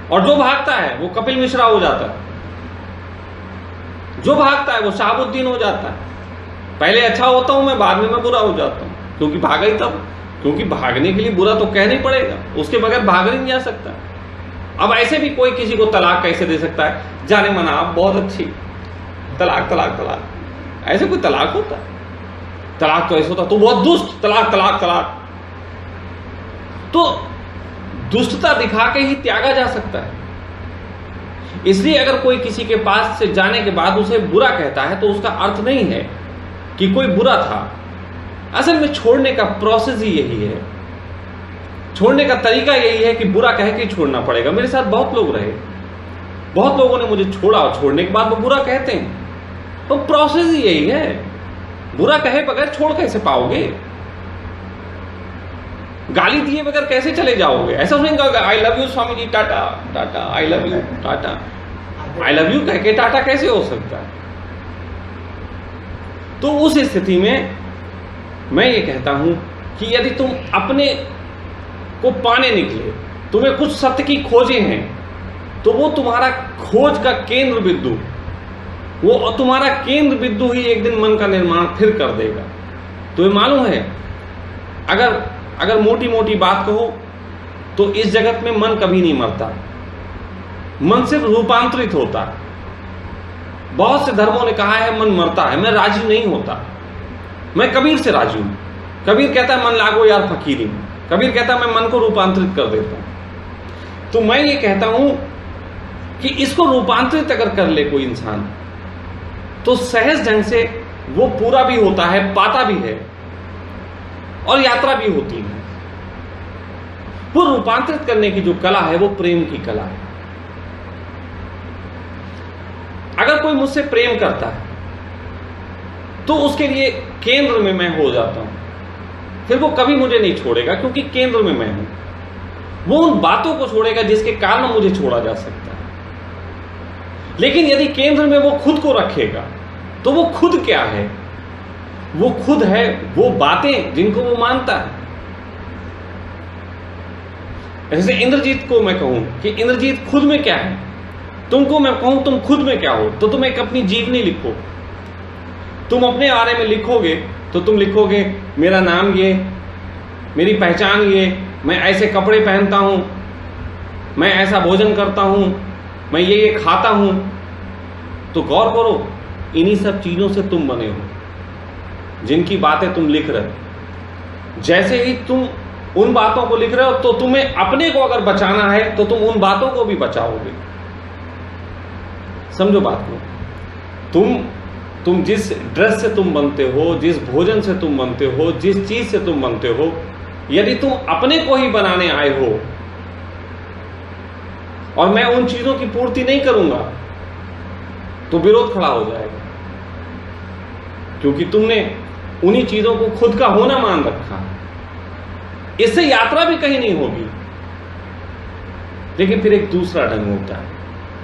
[SPEAKER 2] और जो भागता है वो कपिल मिश्रा हो जाता है, जो भागता है वो शहाबुद्दीन हो जाता है। पहले अच्छा होता हूं मैं, बाद में मैं बुरा हो जाता हूं, क्योंकि भागा ही तब। क्योंकि भागने के लिए बुरा तो कहना ही पड़ेगा, उसके बगैर भाग नहीं जा सकता। अब ऐसे भी कोई किसी को तलाक कैसे दे सकता है, जाने मना आप बहुत अच्छी, तलाक तलाक तलाक, ऐसे कोई तलाक होता है? तलाक तो ऐसा होता तो बहुत दुष्ट, तलाक तलाक तलाक। तो दुष्टता दिखा के ही त्यागा जा सकता है। इसलिए अगर कोई किसी के पास से जाने के बाद उसे बुरा कहता है तो उसका अर्थ नहीं है कि कोई बुरा था। असल में छोड़ने का प्रोसेस ही यही है, छोड़ने का तरीका यही है कि बुरा कह के छोड़ना पड़ेगा। मेरे साथ बहुत लोग रहे, बहुत लोगों ने मुझे छोड़ा और छोड़ने के बाद वो बुरा कहते हैं। तो प्रोसेस ही यही है, बुरा कहे बगैर छोड़ कैसे पाओगे? गाली दिए बगैर कैसे चले जाओगे? ऐसा नहीं कहोगे I love you Swami ji tata tata, I love you tata. I love you कह के टाटा कैसे हो सकता है? तो उस स्थिति में मैं ये कहता हूं कि यदि तुम अपने को पाने निकले, तुम्हें कुछ सत्य की खोजें हैं, तो वो तुम्हारा खोज का केंद्र बिंदु, वो तुम्हारा केंद्र बिंदु ही एक दिन मन का निर्माण फिर कर देगा। तो ये मालूम है, अगर मोटी मोटी बात कहो तो इस जगत में मन कभी नहीं मरता, मन सिर्फ रूपांतरित होता है। बहुत से धर्मों ने कहा है मन मरता है, मैं राजी नहीं होता। मैं कबीर से राजी हूं। कबीर कहता है मन लागो यार फकीरी, कबीर कहता है मैं मन को रूपांतरित कर देता हूं। तो मैं ये कहता हूं कि इसको रूपांतरित अगर कर ले कोई इंसान तो सहज ढंग से वो पूरा भी होता है, पाता भी है और यात्रा भी होती है। वो रूपांतरित करने की जो कला है वो प्रेम की कला है। अगर कोई मुझसे प्रेम करता है तो उसके लिए केंद्र में मैं हो जाता हूं, फिर वो कभी मुझे नहीं छोड़ेगा क्योंकि केंद्र में मैं हूं। वो उन बातों को छोड़ेगा जिसके कारण मुझे छोड़ा जा सकता है। लेकिन यदि केंद्र में वो खुद को रखेगा तो वो खुद क्या है? वो खुद है वो बातें जिनको वो मानता है। जैसे इंद्रजीत को मैं कहूं कि इंद्रजीत खुद में क्या है, तुमको मैं कहूं तुम खुद में क्या हो, तो तुम एक अपनी जीवनी लिखो। तुम अपने बारे में लिखोगे तो तुम लिखोगे मेरा नाम ये, मेरी पहचान ये, मैं ऐसे कपड़े पहनता हूं, मैं ऐसा भोजन करता हूं, मैं ये खाता हूं। तो गौर करो, इन्हीं सब चीजों से तुम बने हो जिनकी बातें तुम लिख रहे हो। जैसे ही तुम उन बातों को लिख रहे हो तो तुम्हें अपने को अगर बचाना है तो तुम उन बातों को भी बचाओगे। समझो बात को। तुम जिस ड्रेस से तुम बनते हो, जिस भोजन से तुम बनते हो, जिस चीज से तुम बनते हो, यदि तुम अपने को ही बनाने आए हो और मैं उन चीजों की पूर्ति नहीं करूंगा तो विरोध खड़ा हो जाएगा, क्योंकि तुमने उन्हीं चीजों को खुद का होना मान रखा। इससे यात्रा भी कहीं नहीं होगी। लेकिन फिर एक दूसरा ढंग होता है,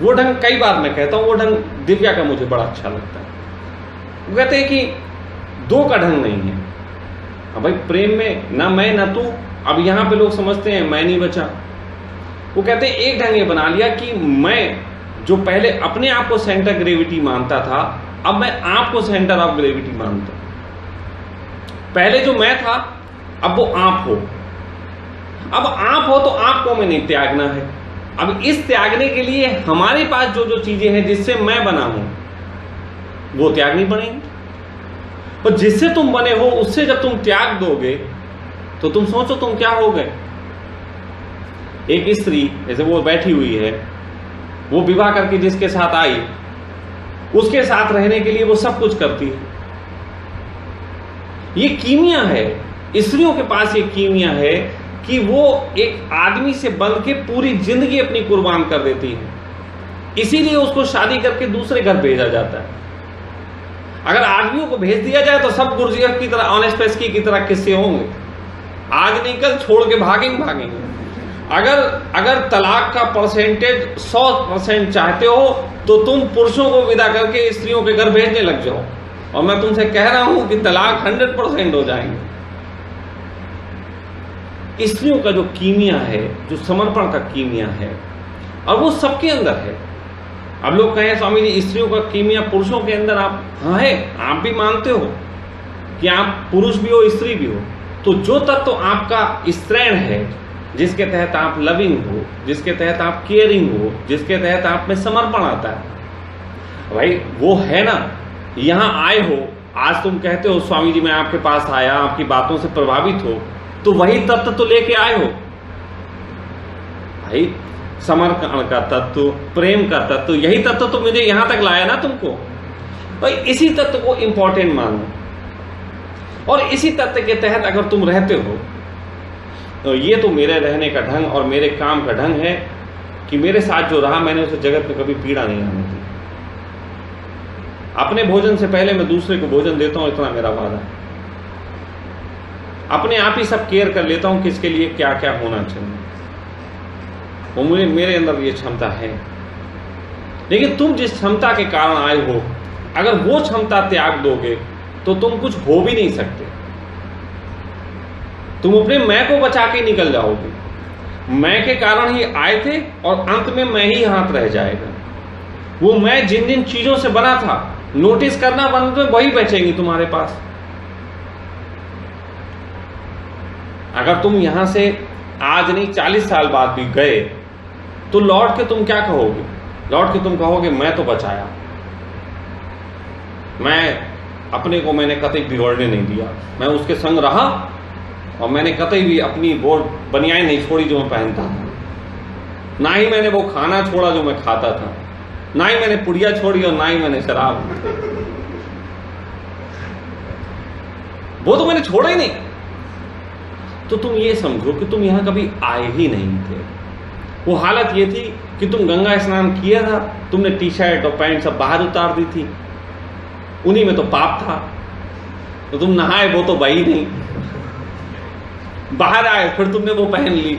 [SPEAKER 2] वो ढंग कई बार मैं कहता हूं, वो ढंग दिव्या का मुझे बड़ा अच्छा लगता है। वो कहते हैं कि दो का ढंग नहीं है। अब भाई प्रेम में ना मैं ना तू, अब यहां पे लोग समझते हैं मैं नहीं बचा। वो कहते हैं एक ढंग ये बना लिया कि मैं जो पहले अपने आप को सेंटर ग्रेविटी मानता था, अब मैं आप को सेंटर ऑफ ग्रेविटी मानता हूं। पहले जो मैं था अब वो आप हो। अब आप हो तो आपको में नहीं त्यागना है। अब इस त्यागने के लिए हमारे पास जो जो चीजें हैं जिससे मैं बना हूं वो त्यागनी पड़ेंगी। और जिससे तुम बने हो उससे जब तुम त्याग दोगे तो तुम सोचो तुम क्या हो गए। एक स्त्री जैसे वो बैठी हुई है, वो विवाह करके जिसके साथ आई उसके साथ रहने के लिए वो सब कुछ करती है। ये कीमिया है, स्त्रियों के पास ये कीमिया है कि वो एक आदमी से बन के पूरी जिंदगी अपनी कुर्बान कर देती है, इसीलिए उसको शादी करके दूसरे घर भेजा जाता है। अगर आदमियों को भेज दिया जाए तो सब गुरजीएफ की तरह, ऑनेस्ट की तरह किस्से होंगे, आज नहीं कल छोड़ के भागेंगे। अगर तलाक का परसेंटेज 100% चाहते हो तो तुम पुरुषों को विदा करके स्त्रियों के घर भेजने लग जाओ, और मैं तुमसे कह रहा हूं कि तलाक 100% हो जाएंगे। स्त्रियों का जो कीमिया है, जो समर्पण का कीमिया है, और वो सबके अंदर है। अब लोग कहें स्वामी जी स्त्रियों का कीमिया पुरुषों के अंदर, आप हाँ है, आप भी मानते हो कि आप पुरुष भी हो स्त्री भी हो, तो जो तत्व तो आपका स्त्रैण है, जिसके तहत आप लविंग हो, जिसके तहत आप केयरिंग हो, जिसके तहत आप में समर्पण आता है, भाई वो है ना। यहां आए हो, आज तुम कहते हो स्वामी जी मैं आपके पास आया, आपकी बातों से प्रभावित हो, तो वही तत्व तो लेके आए हो भाई, समर्पण का तत्व, प्रेम का तत्व, यही तत्व तो मुझे यहां तक लाया ना तुमको। भाई इसी तत्व को इंपॉर्टेंट मानो, और इसी तत्व के तहत अगर तुम रहते हो तो ये तो मेरे रहने का ढंग और मेरे काम का ढंग है कि मेरे साथ जो रहा मैंने उसे जगत में कभी पीड़ा नहीं आने दी। अपने भोजन से पहले मैं दूसरे को भोजन देता हूं, इतना मेरा वादा है। अपने आप ही सब केयर कर लेता हूं किसके लिए क्या क्या होना चाहिए, वो मुझे, मेरे अंदर ये क्षमता है। लेकिन तुम जिस क्षमता के कारण आए हो, अगर वो क्षमता त्याग दोगे तो तुम कुछ हो भी नहीं सकते। तुम अपने मैं को बचा के निकल जाओगे। मैं के कारण ही आए थे और अंत में मैं ही हाथ रह जाएगा। वो मैं जिन जिन चीजों से बना था, नोटिस करना बंद में वही बचेंगी तुम्हारे पास। अगर तुम यहां से आज नहीं 40 साल बाद भी गए तो लौट के तुम क्या कहोगे? लौट के तुम कहोगे मैं तो बचाया, मैं अपने को मैंने कतई बिगड़ने नहीं दिया, मैं उसके संग रहा और मैंने कतई भी अपनी वो बनियान नहीं छोड़ी जो मैं पहनता था, ना ही मैंने वो खाना छोड़ा जो मैं खाता था, ना ही मैंने पुड़िया छोड़ी और ना ही मैंने शराब, वो तो मैंने छोड़ा ही नहीं। तो तुम ये समझो कि तुम यहां कभी आए ही नहीं थे। वो हालत ये थी कि तुम गंगा स्नान किया था, तुमने टी शर्ट और पैंट सब बाहर उतार दी थी, उन्हीं में तो पाप था, तो तुम नहाए वो तो बही नहीं, बाहर आए फिर तुमने वो पहन ली।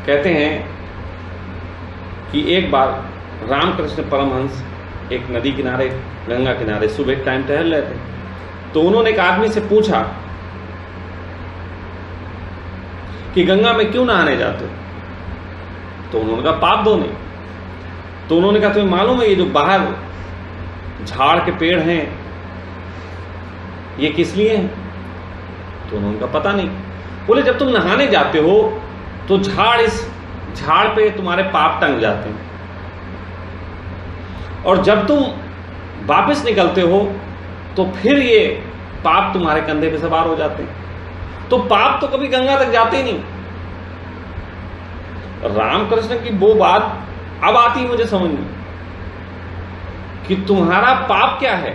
[SPEAKER 2] कहते हैं कि एक बार रामकृष्ण परमहंस एक नदी किनारे, गंगा किनारे सुबह टाइम टहल रहे थे, तो उन्होंने एक आदमी से पूछा कि गंगा में क्यों नहाने जाते हो? तो उन्होंने कहा पाप धोने। तो उन्होंने कहा तुम्हें मालूम है ये जो बाहर झाड़ के पेड़ हैं ये किस लिए हैं? तो उन्होंने कहा पता नहीं। बोले जब तुम नहाने जाते हो तो इस झाड़ पे तुम्हारे पाप टंग जाते हैं, और जब तुम वापस निकलते हो तो फिर ये पाप तुम्हारे कंधे पे सवार हो जाते हैं, तो पाप तो कभी गंगा तक जाते ही नहीं। रामकृष्ण की वो बात अब आती मुझे समझ में कि तुम्हारा पाप क्या है।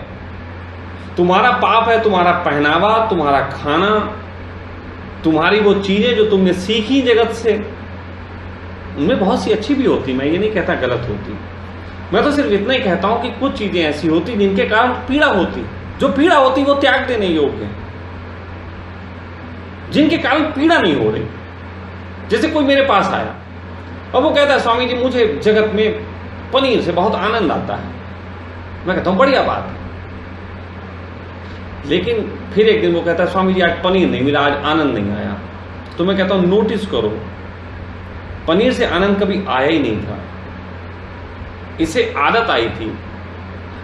[SPEAKER 2] तुम्हारा पाप है तुम्हारा पहनावा, तुम्हारा खाना, तुम्हारी वो चीजें जो तुमने सीखी जगत से, उनमें बहुत सी अच्छी भी होती, मैं ये नहीं कहता गलत होती, मैं तो सिर्फ इतना ही कहता हूं कि कुछ चीजें ऐसी होती जिनके कारण पीड़ा होती, जो पीड़ा होती वो त्याग देने योग्य है, जिनके कारण पीड़ा नहीं हो रही। जैसे कोई मेरे पास आया और वो कहता है स्वामी जी मुझे जगत में पनीर से बहुत आनंद आता है, मैं कहता हूं बढ़िया बात है, लेकिन फिर एक दिन वो कहता है स्वामी जी आज पनीर नहीं मिला, आज आनंद नहीं आया। तो मैं कहता हूं नोटिस करो, पनीर से आनंद कभी आया ही नहीं था, इसे आदत आई थी।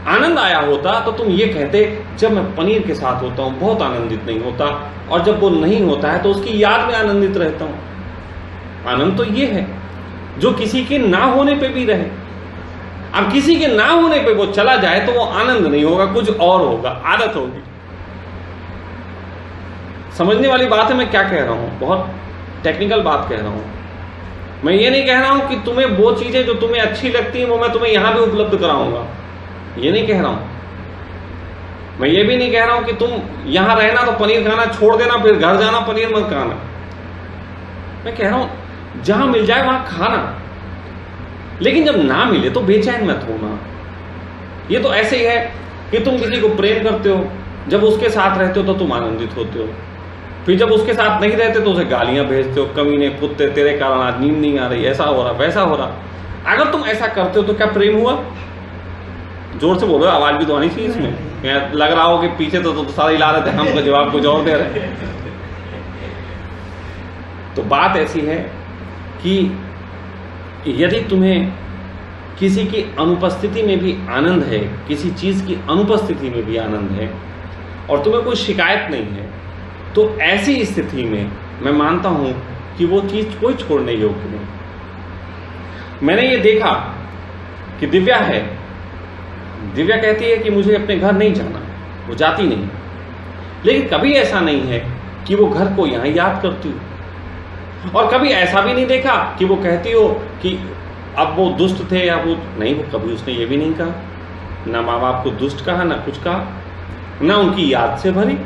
[SPEAKER 2] आनंद आया होता तो तुम ये कहते जब मैं पनीर के साथ होता हूं बहुत आनंदित नहीं होता, और जब वो नहीं होता है तो उसकी याद में आनंदित रहता हूं। आनंद तो ये है जो किसी के ना होने पे भी रहे। अब किसी के ना होने पे वो चला जाए तो वो आनंद नहीं होगा, कुछ और होगा, आदत होगी। समझने वाली बात है मैं क्या कह रहा हूं, बहुत टेक्निकल बात कह रहा हूं। मैं ये नहीं कह रहा हूं कि तुम्हें वो चीजें जो तुम्हें अच्छी लगती हैं वो मैं तुम्हें यहां भी उपलब्ध कराऊंगा, ये नहीं कह रहा हूं। मैं ये भी नहीं कह रहा हूं कि तुम यहां रहना तो पनीर खाना छोड़ देना, फिर घर जाना पनीर मत खाना। मैं कह रहा हूं जहां मिल जाए वहां खाना, लेकिन जब ना मिले तो बेचैन मत होना। ये तो ऐसे ही है कि तुम किसी को प्रेम करते हो, जब उसके साथ रहते हो तो तुम आनंदित होते हो, फिर जब उसके साथ नहीं रहते तो उसे गालियां भेजते हो, कमीने कुत्ते तेरे कारण आज नींद नहीं आ रही, ऐसा हो रहा वैसा हो रहा। अगर तुम ऐसा करते हो तो क्या प्रेम हुआ? जोर से बोलो, आवाज भी तो आनी चाहिए इसमें। लग रहा हो कि पीछे तो सारा हिला रहे थे, हमको जवाब कुछ और दे रहे। तो बात ऐसी है कि यदि तुम्हें किसी की अनुपस्थिति में भी आनंद है, किसी चीज की अनुपस्थिति में भी आनंद है, और तुम्हें कोई शिकायत नहीं है, तो ऐसी स्थिति में मैं मानता हूं कि वो चीज कोई छोड़ने योग्य नहीं। मैंने ये देखा कि दिव्या है, दिव्या कहती है कि मुझे अपने घर नहीं जाना, वो जाती नहीं, लेकिन कभी ऐसा नहीं है कि वो घर को यहां याद करती हो। और कभी ऐसा भी नहीं देखा कि वो कहती हो कि अब वो दुष्ट थे या वो नहीं, वो कभी उसने ये भी नहीं कहा, ना माँ बाप को दुष्ट कहा, ना कुछ कहा, ना उनकी याद से भरी।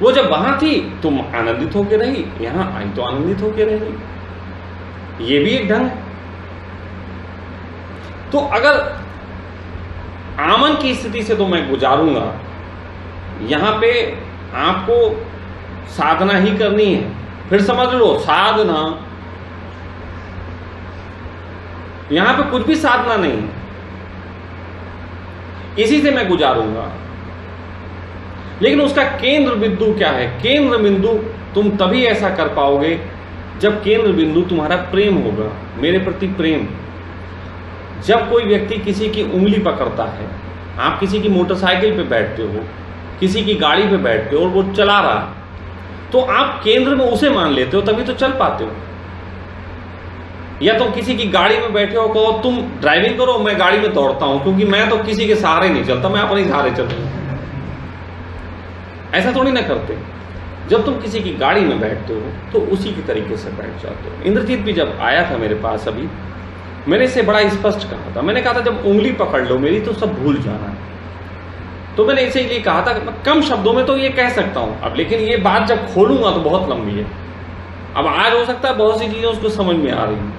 [SPEAKER 2] वो जब वहां थी तुम आनंदित होकर रही, यहां आई तो आनंदित होकर रही। ये भी एक ढंग है। तो अगर आमन की स्थिति से तो मैं गुजारूंगा, यहां पे आपको साधना ही करनी है। फिर समझ लो साधना, यहां पे कुछ भी साधना नहीं है, इसी से मैं गुजारूंगा। लेकिन उसका केंद्र बिंदु क्या है? केंद्र बिंदु तुम तभी ऐसा कर पाओगे जब केंद्र बिंदु तुम्हारा प्रेम होगा, मेरे प्रति प्रेम। जब कोई व्यक्ति किसी की उंगली पकड़ता है, आप किसी की मोटरसाइकिल पे बैठते हो, किसी की गाड़ी पे बैठते हो और वो चला रहा, तो आप केंद्र में उसे मान लेते हो, तभी तो चल पाते हो। या तुम किसी की गाड़ी में बैठे हो, कहो तुम ड्राइविंग करो, मैं गाड़ी में दौड़ता हूं, क्योंकि मैं तो किसी के सहारे नहीं चलता, मैं अपने सहारे चलता हूं। ऐसा थोड़ी ना करते। जब तुम किसी की गाड़ी में बैठते हो तो उसी की तरीके से बैठ जाते हो। इंद्रजीत भी जब आया था मेरे पास अभी, मैंने इसे बड़ा स्पष्ट कहा था। मैंने कहा था जब उंगली पकड़ लो मेरी तो सब भूल जाना। तो मैंने इसे लिए कहा था कि मैं कम शब्दों में तो ये कह सकता हूं अब, लेकिन ये बात जब खोलूंगा तो बहुत लंबी है। अब आज हो सकता है बहुत सी चीजें उसको समझ में आ रही हैं,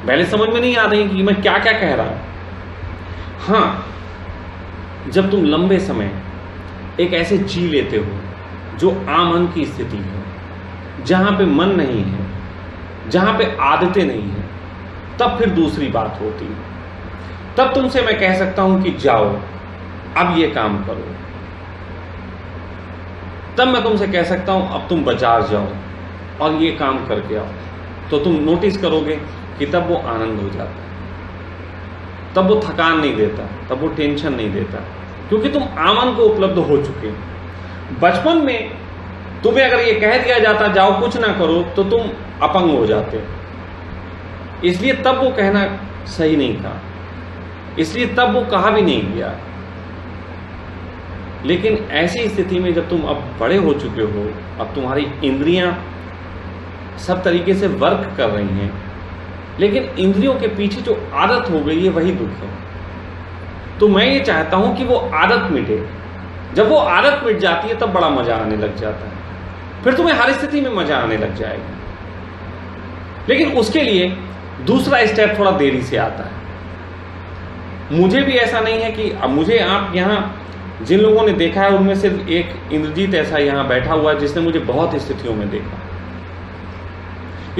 [SPEAKER 2] पहले समझ में नहीं आ रही कि मैं क्या क्या कह रहा हूं। हाँ, जब तुम लंबे समय एक ऐसे जी लेते हो जो आमन की स्थिति है, जहां पे मन नहीं है, जहां पे आदतें नहीं है, तब फिर दूसरी बात होती है। तब तुमसे मैं कह सकता हूं कि जाओ अब ये काम करो। तब मैं तुमसे कह सकता हूं अब तुम बाजार जाओ और ये काम करके आओ, तो तुम नोटिस करोगे कि तब वो आनंद हो जाता है, तब वो थकान नहीं देता, तब वो टेंशन नहीं देता, क्योंकि तुम आमन को उपलब्ध हो चुके हो। बचपन में तुम्हें अगर ये कह दिया जाता जाओ कुछ ना करो तो तुम अपंग हो जाते, इसलिए तब वो कहना सही नहीं था, इसलिए तब वो कहा भी नहीं गया। लेकिन ऐसी स्थिति में जब तुम अब बड़े हो चुके हो, अब तुम्हारी इंद्रियां सब तरीके से वर्क कर रही हैं, लेकिन इंद्रियों के पीछे जो आदत हो गई है वही दुख है। तो मैं ये चाहता हूं कि वो आदत मिटे। जब वो आदत मिट जाती है तब बड़ा मजा आने लग जाता है, फिर तुम्हें हर स्थिति में मजा आने लग जाएगा। लेकिन उसके लिए दूसरा स्टेप थोड़ा देरी से आता है। मुझे भी ऐसा नहीं है कि अब मुझे, आप यहां जिन लोगों ने देखा है उनमें से एक इंद्रजीत ऐसा यहां बैठा हुआ है जिसने मुझे बहुत स्थितियों में देखा।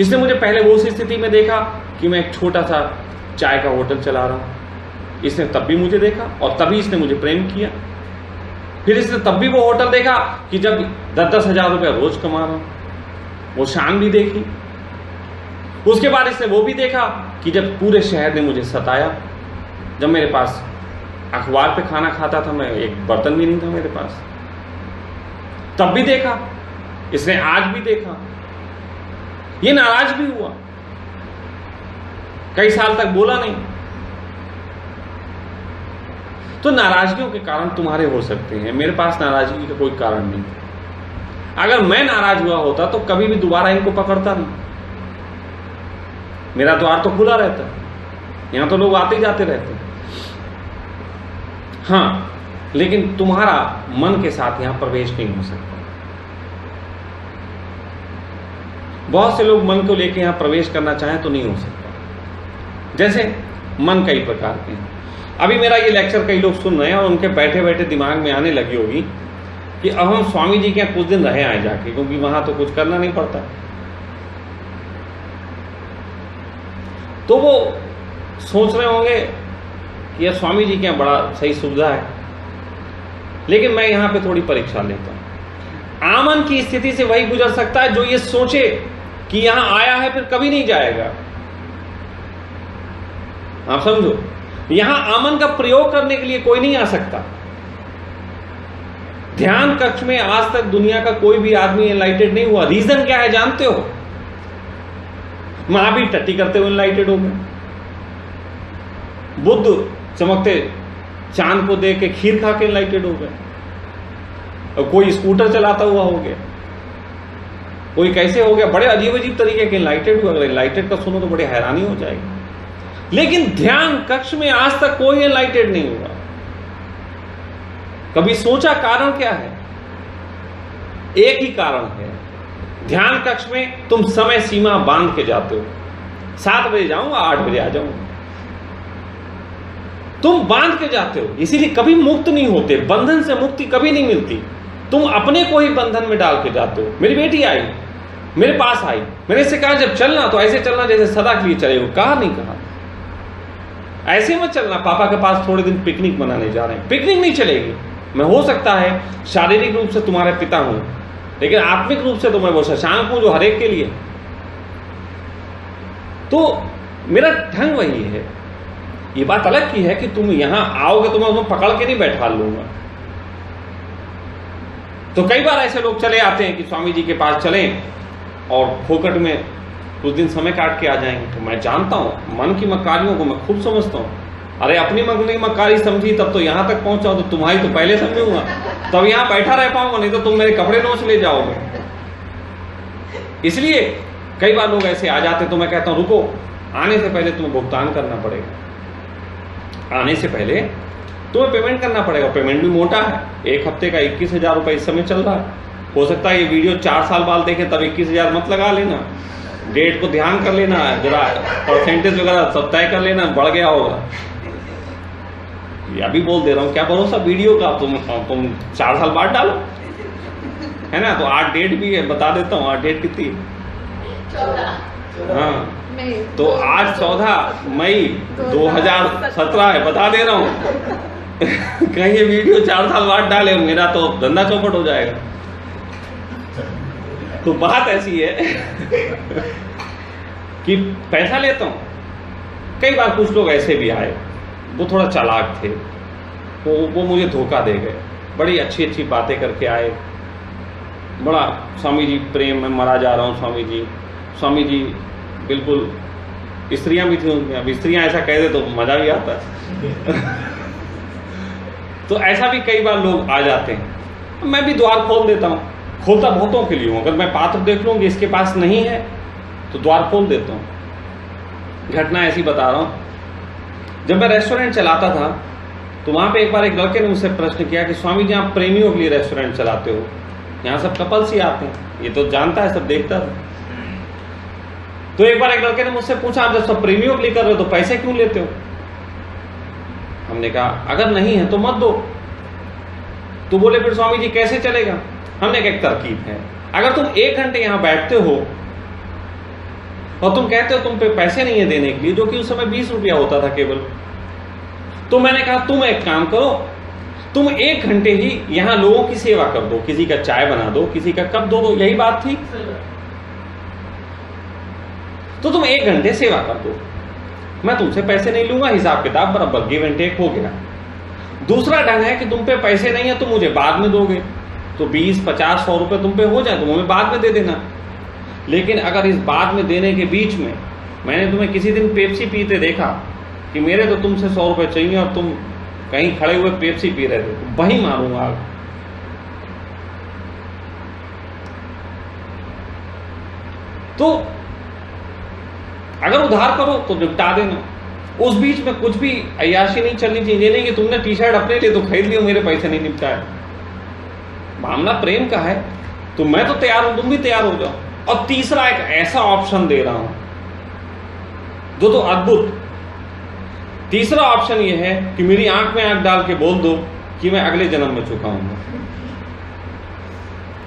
[SPEAKER 2] इसने मुझे पहले वो स्थिति में देखा कि मैं एक छोटा सा चाय का होटल चला रहा हूं, इसने तब भी मुझे देखा और तभी इसने मुझे प्रेम किया। फिर इसने तब भी वो होटल देखा कि जब 10-10 हजार रुपया रोज कमा रहा हूं, वो शान भी देखी। उसके बाद इसने वो भी देखा कि जब पूरे शहर ने मुझे सताया, जब मेरे पास अखबार पे खाना खाता था मैं, एक बर्तन भी नहीं था मेरे पास, तब भी देखा। इसने आज भी देखा। ये नाराज भी हुआ, कई साल तक बोला नहीं। तो नाराजगियों के कारण तुम्हारे हो सकते हैं, मेरे पास नाराजगी का कोई कारण नहीं। अगर मैं नाराज हुआ होता तो कभी भी दोबारा इनको पकड़ता नहीं, मेरा द्वार तो खुला रहता, यहां तो लोग आते जाते रहते। हाँ, लेकिन तुम्हारा मन के साथ यहां प्रवेश नहीं हो सकता। बहुत से लोग मन को लेकर यहां प्रवेश करना चाहें तो नहीं हो सकता। जैसे मन कई प्रकार के हैं। अभी मेरा ये लेक्चर कई लोग सुन रहे हैं और उनके बैठे बैठे दिमाग में आने लगी होगी कि अब हम स्वामी जी के यहाँ कुछ दिन रहे आए जाके, क्योंकि वहां तो कुछ करना नहीं पड़ता। तो वो सोच रहे होंगे कि यार स्वामी जी के यहाँ बड़ा सही सुविधा है। लेकिन मैं यहां पे थोड़ी परीक्षा लेता हूं। आमन की स्थिति से वही गुजर सकता है जो ये सोचे कि यहां आया है फिर कभी नहीं जाएगा। आप समझो, यहां आमन का प्रयोग करने के लिए कोई नहीं आ सकता। ध्यान कक्ष में आज तक दुनिया का कोई भी आदमी एनलाइटेड नहीं हुआ। रीजन क्या है जानते हो? महावीर टट्टी करते हुए एनलाइटेड हो गए, बुद्ध चमकते चांद को देख के खीर खा के एनलाइटेड हो गए, और कोई स्कूटर चलाता हुआ हो गया, कोई कैसे हो गया, बड़े अजीब अजीब तरीके के एनलाइटेड हुआ। अगर एनलाइटेड का सुनो तो बड़ी हैरानी हो जाएगी। लेकिन ध्यान कक्ष में आज तक कोई एनलाइटेड नहीं हुआ। कभी सोचा कारण क्या है? एक ही कारण है, ध्यान कक्ष में तुम समय सीमा बांध के जाते हो। 7 बजे जाऊंगा, 8 बजे आ जाऊंगा, तुम बांध के जाते हो, इसीलिए कभी मुक्त नहीं होते। बंधन से मुक्ति कभी नहीं मिलती। तुम अपने को ही बंधन में डाल के जाते हो। मेरी बेटी आई, मेरे पास आई, मैंने इससे कहा जब चलना तो ऐसे चलना जैसे सदा के लिए चले हो। कहा नहीं कहा, ऐसे मत चलना, पापा के पास थोड़े दिन पिकनिक मनाने जा रहे हैं। पिकनिक नहीं चलेगी। मैं हो सकता है शारीरिक रूप से तुम्हारे पिता हूं, लेकिन आत्मिक रूप से तो मैं वो शशांक हूं जो हरेक के लिए। तो मेरा ढंग वही है। ये बात अलग की है कि तुम यहां आओगे तो मैं तुम्हें पकड़ के नहीं बैठा लूंगा। तो कई बार ऐसे लोग चले आते हैं कि स्वामी जी के पास चलें और फोकट में कुछ दिन समय काट के आ जाएंगे। तो मैं जानता हूं मन की मक्कारियों को मैं खूब समझता हूं। अरे अपनी मन की मक्कारी समझी तब तो यहां तक पहुंचा, तो तुम्हारी तो पहले समझूंगा, तब यहां बैठा रह पाऊंगा, नहीं तो तुम मेरे कपड़े नोच ले जाओगे। इसलिए कई बार लोग ऐसे आ जाते तो मैं कहता हूं रुको, आने से पहले तुम्हें भुगतान करना पड़ेगा। आने से पहले तुम्हें पेमेंट करना पड़ेगा। पेमेंट भी मोटा है, 1 हफ्ते का 21,000 रुपए इस समय चल रहा है। हो सकता है ये वीडियो 4 साल बाद देखे तब 21,000 मत लगा लेना। डेट को ध्यान कर लेना, जरा परसेंटेज वगैरह सब तय कर लेना, बढ़ गया होगा। ये अभी बोल दे रहा हूं, क्या भरोसा वीडियो का, तुम 4 साल बाद डालो, है ना। तो 8 डेट भी है, बता देता हूँ 8 डेट कितनी।
[SPEAKER 4] 14
[SPEAKER 2] हाँ,
[SPEAKER 4] मई।
[SPEAKER 2] तो आज 14 मई 2017 है, बता दे रहा हूं। कहीं ये वीडियो 4 साल बाद डाले, मेरा तो धंधा चौपट हो जाएगा। तो बात ऐसी है कि पैसा लेता हूं। कई बार कुछ लोग ऐसे भी आए, वो थोड़ा चालाक थे, वो मुझे धोखा दे गए। बड़ी अच्छी अच्छी बातें करके आए, बड़ा स्वामी जी प्रेम में मरा जा रहा हूँ, स्वामी जी बिल्कुल। स्त्रियां भी थी, अब स्त्रियां ऐसा कह दे तो मजा भी आता है। तो ऐसा भी कई बार लोग आ जाते हैं। मैं भी द्वार खोल देता हूँ, खोलता बहुतों के लिए हूँ। अगर मैं पात्र देख लूँ कि इसके पास नहीं है तो द्वार खोल देता हूँ। घटना ऐसी बता रहा हूँ, जब मैं रेस्टोरेंट चलाता था तो वहां पे एक बार एक लड़के ने मुझसे प्रश्न किया कि स्वामी जी आप प्रेमियों के लिए रेस्टोरेंट चलाते हो, यहाँ सब कपल्स ही आते हैं, ये तो जानता है, सब देखता था। तो एक बार एक लड़के ने मुझसे पूछा आप जब सब प्रेमियों के लिए कर रहे हो तो पैसे क्यों लेते हो? हमने कहा अगर नहीं है तो मत दो। तो बोले फिर स्वामी जी कैसे चलेगा? हमने कहा एक तरकीब है, अगर तुम 1 घंटे यहां बैठते हो और तुम कहते हो तुम पे पैसे नहीं है देने के लिए, जो कि उस समय 20 रुपया होता था केवल, तो मैंने कहा तुम एक काम करो, तुम 1 घंटे ही यहां लोगों की सेवा कर दो, किसी का चाय बना दो, किसी का कप धो दो। यही बात थी। तो तुम 1 घंटे सेवा कर दो, मैं तुमसे पैसे नहीं लूंगा, हिसाब किताब बराबर, गिव एंड टेक हो गया। दूसरा ढंग है कि तुम पे पैसे नहीं है तो मुझे बाद में दोगे, तो 20, 50, 100 रुपए तुम पे हो जाए तो हमें बाद में दे देना। लेकिन अगर इस बाद में देने के बीच में मैंने तुम्हें किसी दिन पेप्सी पीते देखा कि मेरे तो तुमसे 100 रुपए चाहिए और तुम कहीं खड़े हुए पेप्सी पी रहे थे, तो वही मारूंगा। तो अगर उधार करो तो निपटा देना, उस बीच में कुछ भी अय्याशी नहीं चलनी चाहिए। ये नहीं कि तुमने टी शर्ट अपने लिए तो खरीद लियो, मेरे पैसे नहीं निपटाए। मामला प्रेम का है तो मैं तो तैयार हूं, तुम भी तैयार हो जाओ। और तीसरा एक ऐसा ऑप्शन दे रहा हूं जो तो अद्भुत। तीसरा ऑप्शन यह है कि मेरी आंख में आंख डाल के बोल दो कि मैं अगले जन्म में चुकाऊंगा,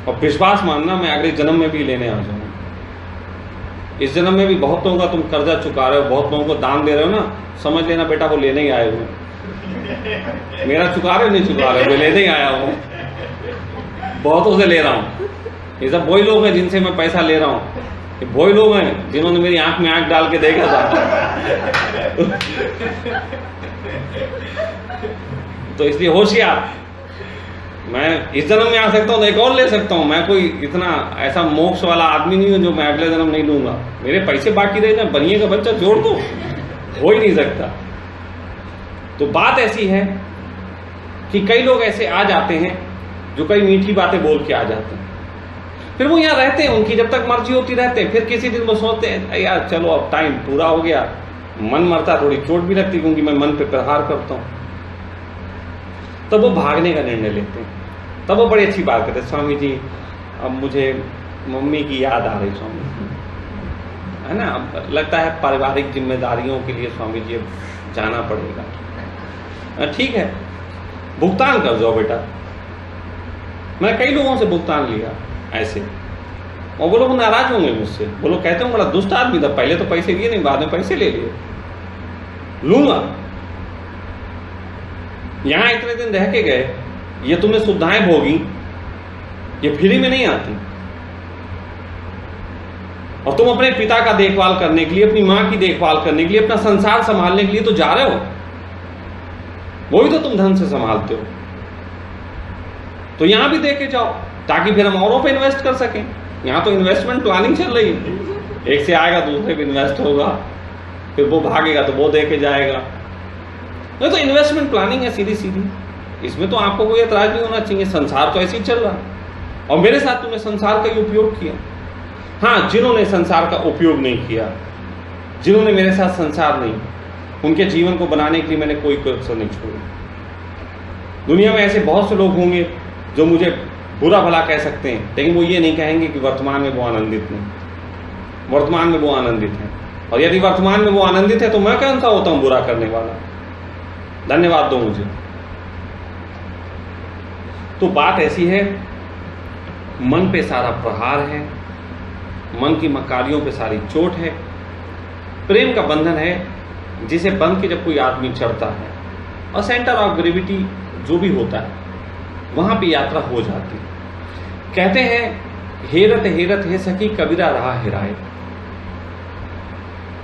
[SPEAKER 2] और विश्वास मानना मैं अगले जन्म में भी लेने आ जाऊंगा। इस जन्म में भी बहुत लोगों का तुम कर्जा चुका रहे हो, बहुत लोगों को दान दे रहे हो ना, समझ लेना बेटा वो लेने ही आए हुए। मेरा चुका रहे हो नहीं चुका रहे हो, मैं लेने ही आया हूं, बहुतों से ले रहा हूं। ये सब वही लोग हैं जिनसे मैं पैसा ले रहा हूं, ये वही लोग हैं जिन्होंने मेरी आंख में आंख डाल के देखा था। तो इसलिए होशियार, मैं इस जन्म में आ सकता हूं तो एक और ले सकता हूं। मैं कोई इतना ऐसा मोक्ष वाला आदमी नहीं हूं जो मैं अगले जन्म नहीं लूंगा। मेरे पैसे बाकी रह जाए, बनिए का बच्चा जोड़ दो, हो ही नहीं सकता। तो बात ऐसी है कि कई लोग ऐसे आ जाते हैं जो कई मीठी बातें बोल के आ जाते हैं, फिर वो यहाँ रहते हैं, उनकी जब तक मर्जी होती रहते हैं। फिर किसी दिन वो सोचते हैं यार चलो अब टाइम पूरा हो गया, मन मरता, थोड़ी चोट भी लगती क्योंकि मैं मन पे प्रहार करता हूं, तब वो भागने का निर्णय लेते हैं। तब वो बड़ी अच्छी बात करते हैं, स्वामी जी अब मुझे मम्मी की याद आ रही, स्वामी है ना, अब लगता है पारिवारिक जिम्मेदारियों के लिए स्वामी जी अब जाना पड़ेगा। ठीक है, भुगतान कर जाओ बेटा। मैं कई लोगों से भुगतान लिया ऐसे, और वो लोग नाराज होंगे मुझसे, वो लोग कहते हैं बड़ा दुष्ट आदमी था, पहले तो पैसे दिए नहीं, बाद में पैसे ले लिए। लूंगा, यहां इतने दिन रह के गए, ये तुमने सुविधाएं भोगी, ये फ्री में नहीं आती। और तुम अपने पिता का देखभाल करने के लिए, अपनी मां की देखभाल करने के लिए, अपना संसार संभालने के लिए तो जा रहे हो, वो भी तो तुम धन से संभालते हो। तो यहां भी दे के जाओ ताकि फिर हम औरों पे इन्वेस्ट कर सकें। यहां तो इन्वेस्टमेंट प्लानिंग चल रही है, एक से आएगा दूसरे पे इन्वेस्ट होगा, फिर वो भागेगा तो वो दे के जाएगा। नहीं तो इन्वेस्टमेंट प्लानिंग है सीधी सीधी, इसमें तो आपको कोई एतराज नहीं होना चाहिए। संसार तो ऐसे ही चल रहा, और मेरे साथ तुमने संसार का ही उपयोग किया। हाँ, जिन्होंने संसार का उपयोग नहीं किया, जिन्होंने मेरे साथ संसार नहीं, उनके जीवन को बनाने के लिए मैंने कोई कसर नहीं छोड़ी। दुनिया में ऐसे बहुत से लोग होंगे जो मुझे बुरा भला कह सकते हैं, लेकिन वो ये नहीं कहेंगे कि वर्तमान में वो आनंदित नहीं, वर्तमान में वो आनंदित है। और यदि वर्तमान में वो आनंदित है तो मैं कौन सा होता हूं बुरा करने वाला। धन्यवाद दो मुझे। तो बात ऐसी है, मन पे सारा प्रहार है, मन की मक्कारियों पे सारी चोट है। प्रेम का बंधन है जिसे बंध के जब कोई आदमी चढ़ता है, और सेंटर ऑफ ग्रेविटी जो भी होता है वहां पे यात्रा हो जाती है। कहते हैं हेरत हेरत हे सखी कबीरा रहा हेराए।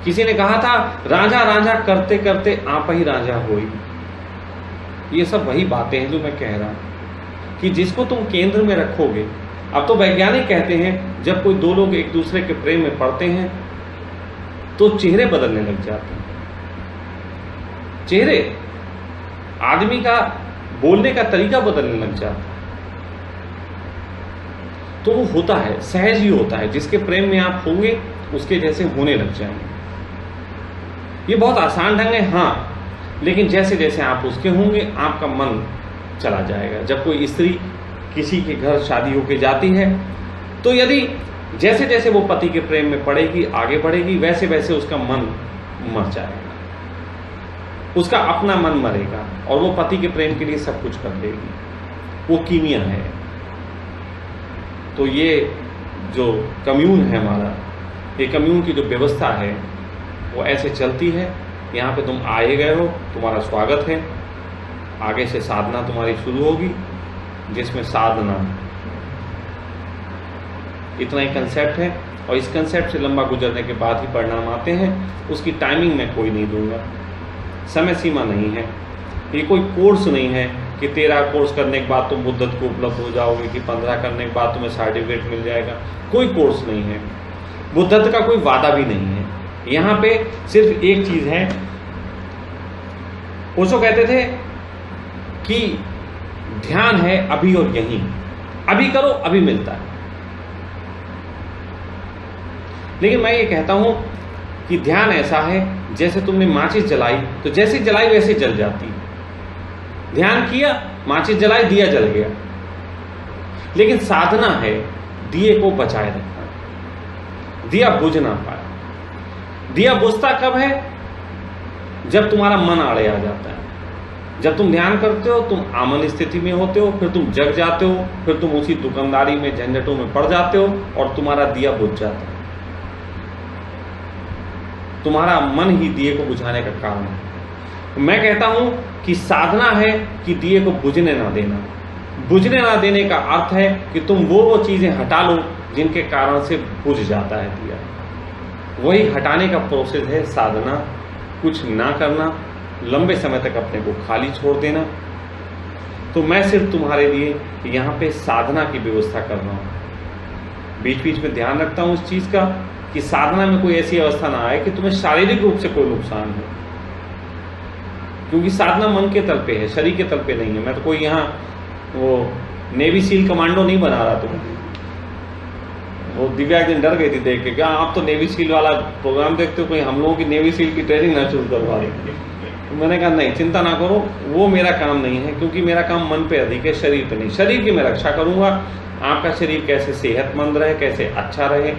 [SPEAKER 2] किसी ने कहा था रांझा रांझा करते करते आप ही रांझा होई। ये सब वही बातें हैं जो मैं कह रहा हूं कि जिसको तुम केंद्र में रखोगे। अब तो वैज्ञानिक कहते हैं जब कोई दो लोग एक दूसरे के प्रेम में पड़ते हैं तो चेहरे बदलने लग जाते हैं। चेहरे, आदमी का बोलने का तरीका बदलने लग जाता है। तो वो होता है, सहज ही होता है। जिसके प्रेम में आप होंगे उसके जैसे होने लग जाएंगे। ये बहुत आसान ढंग है, हाँ, लेकिन जैसे जैसे आप उसके होंगे आपका मन चला जाएगा। जब कोई स्त्री किसी के घर शादी होके जाती है तो यदि जैसे जैसे वो पति के प्रेम में पड़ेगी, आगे बढ़ेगी, वैसे वैसे उसका मन मर जाएगा, उसका अपना मन मरेगा, और वो पति के प्रेम के लिए सब कुछ कर देगी। वो कीमिया है। तो ये जो कम्यून है हमारा, ये कम्यून की जो व्यवस्था है वो ऐसे चलती है। यहाँ पे तुम आए गए हो, तुम्हारा स्वागत है। आगे से साधना तुम्हारी शुरू होगी, जिसमें साधना, इतना ही कंसेप्ट है। और इस कंसेप्ट से लंबा गुजरने के बाद ही परिणाम आते हैं। उसकी टाइमिंग मैं कोई नहीं दूंगा, समय सीमा नहीं है। ये कोई कोर्स नहीं है कि 13 कोर्स करने के बाद तुम बुद्धत्व को उपलब्ध हो जाओगे, कि 15 करने के बाद तुम्हें सर्टिफिकेट मिल जाएगा। कोई कोर्स नहीं है, बुद्धत्व का कोई वादा भी नहीं है। यहाँ पे सिर्फ एक चीज है। ओशो कहते थे कि ध्यान है अभी और यहीं, अभी करो अभी मिलता है। लेकिन मैं ये कहता हूं कि ध्यान ऐसा है जैसे तुमने माचिस जलाई तो जैसे जलाई वैसे जल जाती। ध्यान किया, माचिस जलाई, दिया जल गया। लेकिन साधना है दिए को बचाए रखना, दिया बुझ ना पाए। दिया बुझता कब है? जब तुम्हारा मन आड़े आ जाता है। जब तुम ध्यान करते हो तुम आमन स्थिति में होते हो, फिर तुम जग जाते हो, फिर तुम उसी दुकानदारी में झंझटों में पड़ जाते हो और तुम्हारा दिया बुझ जाता है। तुम्हारा मन ही दिए को बुझाने का कारण है। मैं कहता हूं कि साधना है कि दिए को बुझने ना देना। बुझने ना देने का अर्थ है कि तुम वो चीजें हटा लो जिनके कारण से बुझ जाता है दिया। वही हटाने का प्रोसेस है साधना। कुछ ना करना, लंबे समय तक अपने को खाली छोड़ देना। तो मैं सिर्फ तुम्हारे लिए यहां पे साधना की व्यवस्था कर रहा हूं। बीच बीच में ध्यान रखता हूं इस चीज का कि साधना में कोई ऐसी अवस्था ना आए कि तुम्हें शारीरिक रूप से कोई नुकसान हो, क्योंकि साधना मन के तल पे है, शरीर के तल पे नहीं है। मैं तो कोई यहाँ वो नेवी सील कमांडो नहीं बना रहा तुम्हें। वो दिव्या एक दिन डर गई थी देख के, क्या आप तो नेवी सील वाला प्रोग्राम देखते हो, कोई हम लोगों की नेवी सील की ट्रेनिंग ना शुरू करवा रही। तो मैंने कहा नहीं, चिंता ना करो, वो मेरा काम नहीं है, क्योंकि मेरा काम मन पे अधिक है, शरीर पे नहीं। शरीर की मैं रक्षा करूंगा, आपका शरीर कैसे सेहतमंद रहे, कैसे अच्छा रहे,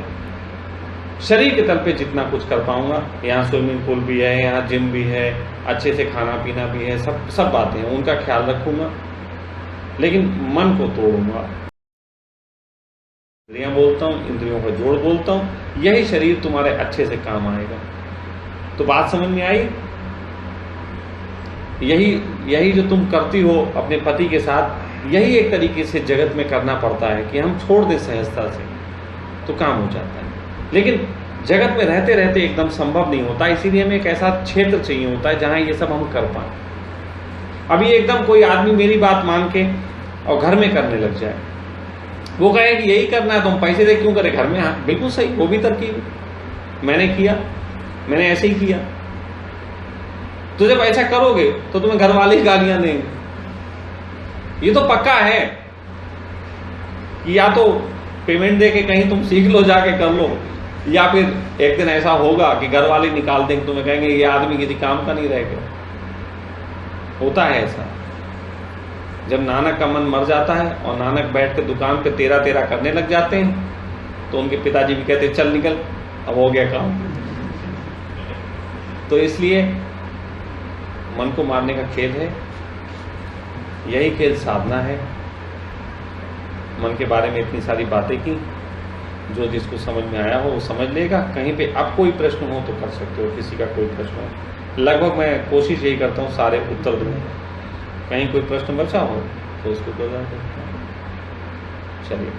[SPEAKER 2] शरीर के तल पे जितना कुछ कर पाऊंगा। यहाँ स्विमिंग पूल भी है, यहाँ जिम भी है, अच्छे से खाना पीना भी है, सब बातें हैं, उनका ख्याल रखूंगा, लेकिन मन को तोड़ूंगा। इंद्रियां बोलता हूं, इंद्रियों का जोड़ बोलता हूं, यही शरीर तुम्हारे अच्छे से काम आएगा। तो बात समझ में आई? यही जो तुम करती हो अपने पति के साथ, यही एक तरीके से जगत में करना पड़ता है कि हम छोड़ दें सहजता से, तो काम हो जाता है। लेकिन जगत में रहते रहते एकदम संभव नहीं होता, इसीलिए हमें एक ऐसा क्षेत्र चाहिए होता है जहां ये सब हम कर पाए। अभी एकदम कोई आदमी मेरी बात मान के और घर में करने लग जाए, वो कहे कि यही करना है तो हम पैसे दे क्यों करें घर में। हाँ बिल्कुल सही, वो भी तरकीब मैंने किया, मैंने ऐसे ही किया। तो जब ऐसा करोगे तो तुम्हें घर वाले ही गालियां देंगे। ये तो पक्का है कि या तो पेमेंट दे के कहीं तुम सीख लो, जाके कर लो, या फिर एक दिन ऐसा होगा कि घर वाले निकाल देंगे, तुम्हें कहेंगे ये आदमी किसी काम का नहीं रह गया। होता है ऐसा। जब नानक का मन मर जाता है और नानक बैठ के दुकान पे तेरा तेरा करने लग जाते हैं, तो उनके पिताजी भी कहते चल निकल, अब हो गया काम। तो इसलिए मन को मारने का खेल है, यही खेल साधना है। मन के बारे में इतनी सारी बातें की, जो जिसको समझ में आया हो वो समझ लेगा। कहीं पे अब कोई प्रश्न हो तो कर सकते हो, किसी का कोई प्रश्न हो। लगभग मैं कोशिश यही करता हूँ सारे उत्तर दूँ। कहीं कोई प्रश्न बचा हो तो उसको बता सकते हैं। चलिए।